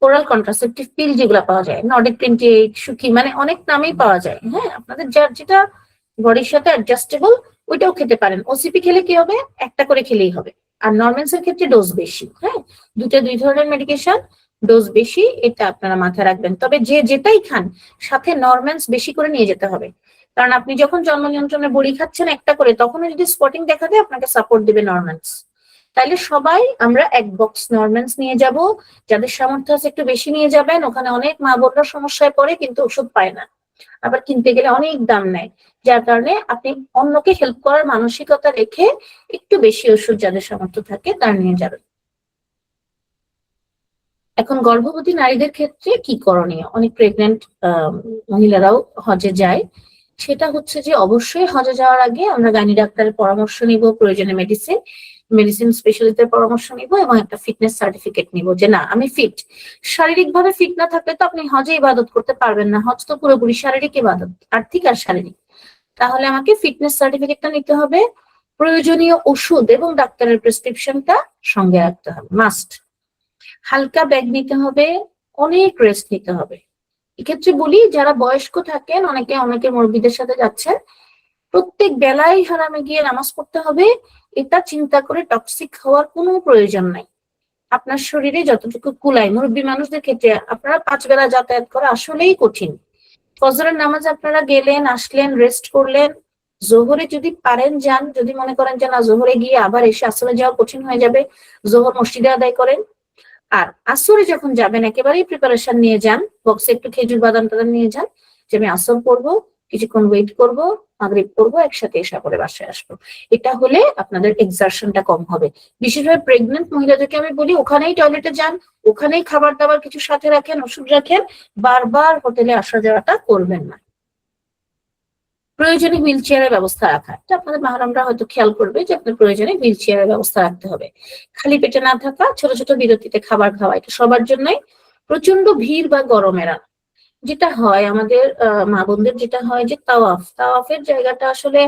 ওরাল কন্ট্রাসেপটিভ পিল যেগুলো পাওয়া যায়, নর্ডিক 28, সুখী, মানে অনেক নামেই পাওয়া যায়। হ্যাঁ, আপনাদের যার যেটা বডির সাথে অ্যাডজাস্টেবল ওইটাও খেতে পারেন। ওসিপি খেলে কি হবে, একটা করে খেলেই হবে। আর নরমেন্স এর ক্ষেত্রে ডোজ বেশি। হ্যাঁ, দুই ধরনের মেডিকেশন, ডোজ বেশি, এটা আপনারা মাথায় রাখবেন। তবে যে যেটাই খান সাথে নরমেন্স বেশি করে নিয়ে যেতে হবে, কারণ আপনি যখন জন্ম নিয়ন্ত্রণের বড়ি খাচ্ছেন একটা করে, তখন যদি স্পটিং দেখা দেয় আপনাকে সাপোর্ট দিবে নরমেন্স। তাইলে সবাই আমরা এক বক্স নরমেন্স নিয়ে যাব, যাদের সামর্থ্য আছে একটু বেশি নিয়ে যাবেন। ওখানে অনেক মা বোনরা সমস্যায় পড়ে কিন্তু ওষুধ পায় না, আবার কিনতে গেলে অনেক দাম নেয়, যার কারণে আপনি অন্যকে হেল্প করার মানসিকতা রেখে একটু বেশি ওষুধ যাদের সামর্থ্য থাকে তার নিয়ে যাবেন। এখন গর্ভবতী নারীদের ক্ষেত্রে কি করণীয়? অনেক প্রেগনেন্ট মহিলারাও হজে যায়। সেটা হচ্ছে যে অবশ্যই হজে যাওয়ার আগে আমরা গাইনি ডাক্তারের পরামর্শ নিব, প্রয়োজনে মেডিসিন স্পেশালিস্টের পরামর্শ নিব এবং একটা ফিটনেস সার্টিফিকেট নিব যে না আমি ফিট। শারীরিকভাবে ফিট না থাকলে তো আপনি হজে ইবাদত করতে পারবেন না। হজ তো পুরোপুরি শারীরিক ইবাদত, আর্থিক আর শারীরিক। তাহলে আমাকে ফিটনেস সার্টিফিকেটটা নিতে হবে, প্রয়োজনীয় ওষুধ এবং ডাক্তারের প্রেসক্রিপশনটা সঙ্গে রাখতে হবে, মাস্ট। হালকা ব্যাগ নিতে হবে, অনেক রেস্ট নিতে হবে। এক্ষেত্রে বলি যারা বয়স্ক থাকেন, অনেকে মুরব্বীদের সাথে যাচ্ছেন, প্রত্যেক বেলায় হারামে গিয়ে নামাজ পড়তে হবে, এটা চিন্তা করে টক্সিক হওয়ার কোনো প্রয়োজন নাই। আপনার শরীরে যতটুকু কুলায়, মুরব্বী মানুষদের ক্ষেত্রে আপনারা 5 বেলা যাতায়াত করা আসলেই কঠিন। ফজরের নামাজ আপনারা গেলেন, আসলেন, রেস্ট করলেন, জোহরে যদি পারেন যান, যদি মনে করেন যে না জোহরে গিয়ে আবার এসে আসরে যাওয়া কঠিন হয়ে যাবে, জোহর মসজিদে আদায় করেন। আর আসরে যখন যাবেন একেবারেই প্রিপারেশন নিয়ে যান, বক্সে একটু খেজুর বাদাম টাদাম নিয়ে যান, যে আমি আসর পড়বো, কিছুক্ষণ ওয়েট করবো, মাগরিব করবো, একসাথে এসা করে বাসায় আসবো। এটা হলে আপনাদের এক্সারশনটা কম হবে। বিশেষভাবে প্রেগনেন্ট মহিলাদেরকে আমি বলি ওখানেই টয়লেটে যান, ওখানেই খাবার দাবার কিছু সাথে রাখেন, ওষুধ রাখেন, বারবার হোটেলে আসা যাওয়াটা করবেন না। প্রয়োজনে হুইল চেয়ারের ব্যবস্থা রাখা, এটা আপনাদের মাহরামরা হয়তো খেয়াল করবে যে আপনার প্রয়োজনে হুইল চেয়ারের ব্যবস্থা রাখতে হবে। খালি পেটে না থাকা, ছোট ছোট বিরতিতে খাবার খাওয়া, এটা সবার জন্যই। প্রচন্ড ভিড় বা গরম এড়ানো। যেটা হয় আমাদের মা বোনদের যেটা হয় যে তাওয়াফের জায়গাটা আসলে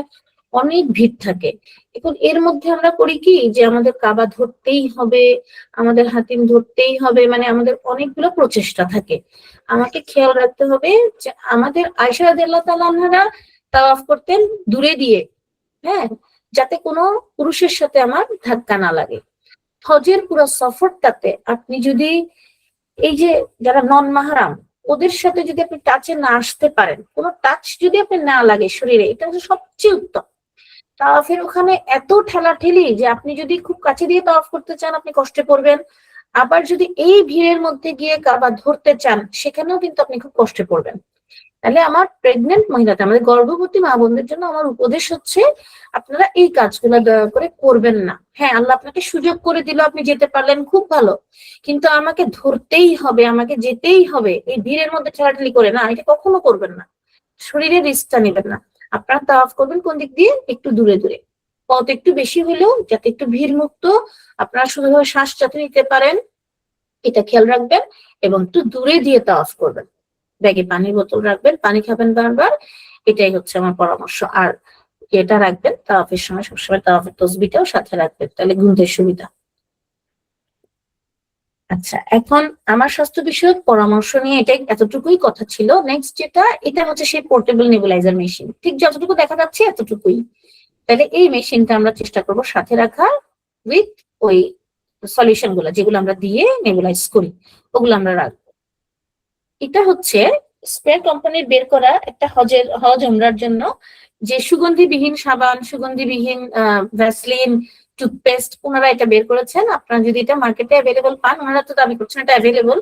অনেক ভিড় থাকে। এখন এর মধ্যে আমরা করি কি যে আমাদের কাবা ধরতেই হবে, আমাদের হাতিম ধরতেই হবে, মানে আমাদের অনেকগুলো প্রচেষ্টা থাকে। আমাকে খেয়াল রাখতে হবে যে আমাদের আয়েশা রাদিয়াল্লাহু তাআলা আনহা তাওয়াফ করতেন দূরে দিয়ে, হ্যাঁ, যাতে কোনো পুরুষের সাথে আমার ধাক্কা না লাগে। হজের পুরো সফরটাতে আপনি যদি এই যে যারা নন মাহরাম ওদের সাথে যদি আপনি টাচে না আসতে পারেন, কোনো টাচ যদি আপনি না লাগে শরীরে, এটা হচ্ছে সবচেয়ে উত্তম। তাওয়াফের ওখানে এত ঠেলাঠেলি যে আপনি যদি খুব কাছে দিয়ে তাওয়াফ করতে চান আপনি কষ্টে পড়বেন, আবার যদি এই ভিড়ের মধ্যে গিয়ে কাবা ধরতে চান সেখানেও কিন্তু আপনি খুব কষ্টে পড়বেন। তাহলে আমার প্রেগনেন্ট মহিলাদের, আমাদের গর্ভবতী মা বোনদের জন্য আমার উপদেশ হচ্ছে আপনারা এই কাজগুলো দয়া করে করবেন না। হ্যাঁ, আল্লাহ আপনাকে সুযোগ করে দিল, আপনি যেতে পারলেন, খুব ভালো, কিন্তু আমাকে ধরতেই হবে, আমাকে যেতেই হবে, এই ভিড়ের মধ্যে ঠেলাঠেলি করে না, এটা কখনো করবেন না। শরীরের রিস্কটা নেবেন না। আপনারা তাওয়াফ করবেন কোন দিক দিয়ে, একটু দূরে দূরে, পথ একটু বেশি হলেও যাতে একটু ভিড় মুক্ত, আপনারা শুধুভাবে শ্বাস যাতে নিতে পারেন এটা খেয়াল রাখবেন, এবং একটু দূরে দিয়ে তাওয়াফ করবেন। ব্যাগে পানির বোতল রাখবেন, পানি খাবেন বারবার, এটাই হচ্ছে আমার পরামর্শ। আর এটা রাখবেন তাওয়াফের সময়, সবসময় তাওয়াফের তসবিটাও সাথে রাখবেন, তাহলে গুনতে সুবিধা। আচ্ছা, এখন আমার স্বাস্থ্য বিষয়ক পরামর্শ নিয়ে এটাই এতটুকুই কথা ছিল। নেক্সট যেটা, এটা হচ্ছে সেই পোর্টেবল নেবুলাইজার মেশিন, ঠিক যতটুকু দেখা যাচ্ছে এতটুকুই। তাহলে এই মেশিনটা আমরা চেষ্টা করব সাথে রাখার, উইথ ওই সলিউশন গুলো যেগুলো আমরা দিয়ে নেবুলাইজ করি ওগুলো আমরা রাখবো। এটা হচ্ছে স্প্রে কোম্পানির বের করা একটা হজ উমরার জন্য যে সুগন্ধিবিহীন সাবান, সুগন্ধিবিহীন ভ্যাসলিন, টুথপেস্ট, ওনারা এটা বের করেছেন। আপনারা যদি এটা মার্কেটে অ্যাভেলেবল পান, ওনারা তো দাবি করছেন এটা অ্যাভেলেবল,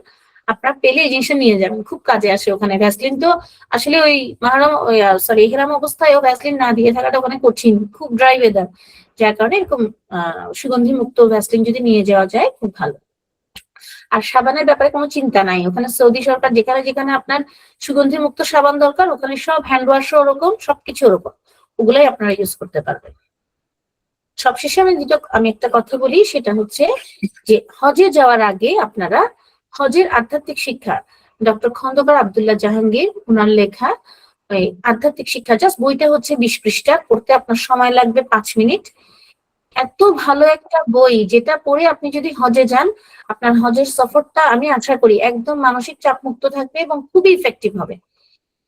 আপনারা পেলে এই জিনিসটা নিয়ে যাবেন, খুব কাজে আসে ওখানে। ভ্যাসলিন তো আসলে ওই মাহরাম ইহরাম অবস্থায়ও ভ্যাসলিন না দিয়ে থাকাটা ওখানে কঠিন, খুব ড্রাই ওয়েদার, যার কারণে এরকম সুগন্ধি মুক্ত ভ্যাসলিন যদি নিয়ে যাওয়া যায় খুব ভালো। আর সাবানের ব্যাপারে কোনো চিন্তা নাই, ওখানে সৌদি সরকার যেখানে যেখানে আপনার সুগন্ধি মুক্ত সাবান দরকার ওখানে সব হ্যান্ড ওয়াশও ওরকম, সবকিছু ওরকম, ওগুলাই আপনারা ইউজ করতে পারবেন। সবশেষে আমি একটা কথা বলি, সেটা হচ্ছে যে হজে যাওয়ার আগে আপনারা হজের আধ্যাত্মিক শিক্ষা, ডক্টর খন্দকার আব্দুল্লাহ জাহাঙ্গীর ওনার লেখা ওই আধ্যাত্মিক শিক্ষা, জাস্ট বইটা হচ্ছে 20 পৃষ্ঠা, পড়তে আপনার সময় লাগবে 5 মিনিট। এত ভালো একটা বই, যেটা পড়ে আপনি যদি হজে যান, আপনার হজের সফরটা আমি আশা করি একদম মানসিক চাপ মুক্ত থাকবে এবং খুবই ইফেক্টিভ হবে।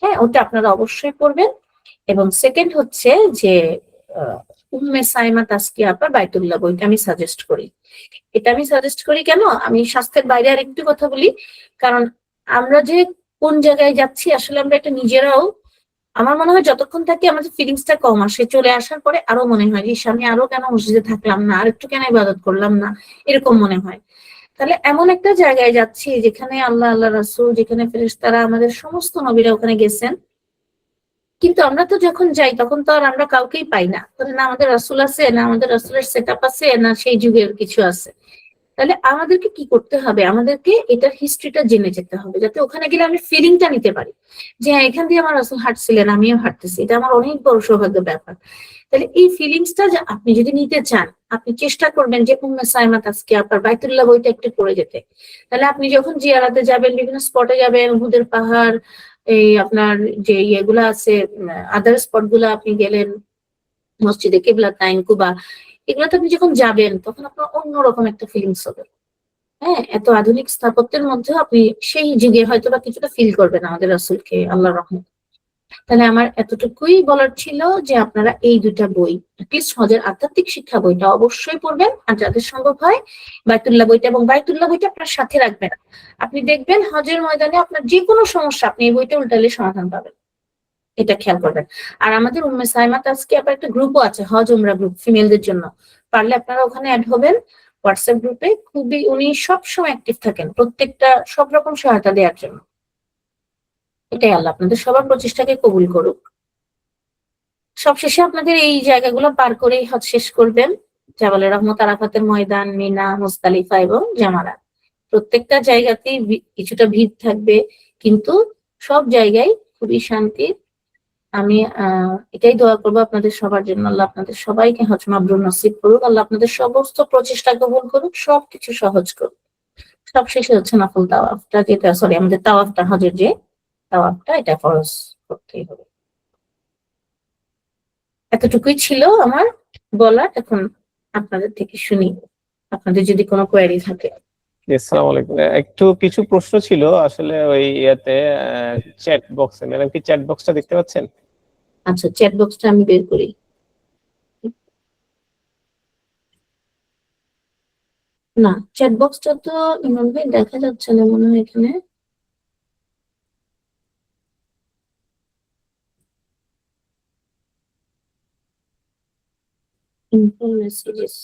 হ্যাঁ, ওটা আপনারা অবশ্যই পড়বেন। এবং সেকেন্ড হচ্ছে যে উম্মে সাইমা তাসকিয়া আপার বাইতুল্লাহ বইটা আমি সাজেস্ট করি। এটা আমি সাজেস্ট করি কেন, আমি স্বাস্থ্যের বাইরে আর একটু কথা বলি। কারণ আমরা যে কোন জায়গায় যাচ্ছি আসলে আমরা এটা নিজেরাও, আমার মনে হয় যতক্ষণ থাকি আমাদের ফিলিংসটা কম আসে, চলে আসার পরে আরো মনে হয় যে আমি আরো কেন মসজিদে থাকলাম না, আর একটু কেন ইবাদত করলাম না, এরকম মনে হয়। তাহলে এমন একটা জায়গায় যাচ্ছি যেখানে আল্লাহ, আল্লাহ রাসূল, যেখানে ফেরেশতারা, আমাদের সমস্ত নবীরা ওখানে গেছেন, কিন্তু আমরা তো যখন যাই তখন তো আর আমরা কাউকেই পাই না। তাহলে না আমাদের রাসূল আছে, না আমাদের রাসূলের সেটআপ আছে, না সেই যুগের কিছু আছে। তাহলে আমাদেরকে কি করতে হবে, আমাদেরকে এটার হিস্ট্রিটা জেনে যেতে হবে, যাতে ওখানে গেলে আমি ফিলিংটা নিতে পারি যে হ্যাঁ, এখান দিয়ে আমার রাসূল হাঁটছিলেন, আমিও হাঁটতেছি। এটা আমার অনেক বড় সৌভাগ্যের ব্যাপার। তাহলে এই ফিলিংসটা যে আপনি যদি নিতে চান, আপনি চেষ্টা করবেন যে উম্মে সাইমা তাসকিয়া আপার বাইতুল্লাহ বইটা একটু পড়ে যেতে। তাহলে আপনি যখন জিয়ারাতে যাবেন, বিভিন্ন স্পটে যাবেন, উহুদের পাহাড়, এই আপনার যে ইয়েগুলা আছে, আদার স্পট গুলা আপনি গেলেন, মসজিদে কিবলাতাইন, কুবা, এগুলোতে আপনি যখন যাবেন তখন আপনার অন্যরকম একটা ফিলিংস হবে। হ্যাঁ, এত আধুনিক স্থাপত্যের মধ্যেও আপনি সেই যুগে হয়তো বা কিছুটা ফিল করবেন আমাদের রাসূলকে, আল্লাহর রহমত। তাহলে আমার এতটুকুই বলার ছিল যে আপনারা এই দুটা বই, অ্যাটলিস্ট হজের আধ্যাত্মিক শিক্ষা বইটা অবশ্যই পড়বেন, আর যাদের সম্ভব হয় বাইতুল্লাহ বইটা, এবং বাইতুল্লাহ বইটা আপনার সাথে রাখবেন। আপনি দেখবেন হজের ময়দানে আপনার যে কোনো সমস্যা আপনি এই বইটা উল্টালে সমাধান পাবেন, এটা খেয়াল করবেন। আর আমাদের উম্মে সাইমা তাসকিয়া আপার একটা গ্রুপও আছে, হজ উমরা গ্রুপ, ফিমেলদের জন্য। পারলে আপনারা ওখানে অ্যাড হবেন, হোয়াটসঅ্যাপ গ্রুপে। খুবই উনি সবসময় অ্যাক্টিভ থাকেন প্রত্যেকটা সব রকম সহায়তা দেওয়ার জন্য। এটাই, আল্লাহ আপনাদের সবার প্রচেষ্টাকে কবুল করুক। সবশেষে আপনাদের এই জায়গাগুলো পার করেই হজ শেষ করবেন, জাবালে রহমত, আরাফাতের ময়দান, মিনা, মুজদালিফা এবং জামারাত। প্রত্যেকটা জায়গাতেই কিছুটা ভিড় থাকবে, কিন্তু সব জায়গায় খুবই শান্তির। আমি এটাই দোয়া করবো আপনাদের সবার জন্য, আল্লাহ আপনাদের সবাইকে হজ মাবরুর নসিব করুক, আল্লাহ আপনাদের সমস্ত প্রচেষ্টা কবুল করুক, সবকিছু সহজ করুক। সবশেষে হচ্ছে নফল তাওয়াফটা, যেটা সরি আমাদের তাওয়াফটা, হজের যে তাওয়াফটা, এটা ফরজ করতেই হবে। এতটুকুই ছিল আমার বলার। এখন আপনাদের থেকে শুনি, আপনাদের যদি কোনো কোয়েরি থাকে। আসসালামু আলাইকুম। একটু কিছু প্রশ্ন ছিল আসলে ওই ইয়াতে, চ্যাট বক্সে। ম্যাডাম কি চ্যাট বক্সটা দেখতে পাচ্ছেন? আচ্ছা, চ্যাট বক্সটা আমি বের করি। না, চ্যাট বক্সটা তো ইমরান ভাই দেখা যাচ্ছে না মনে হয় এখানে। Info messages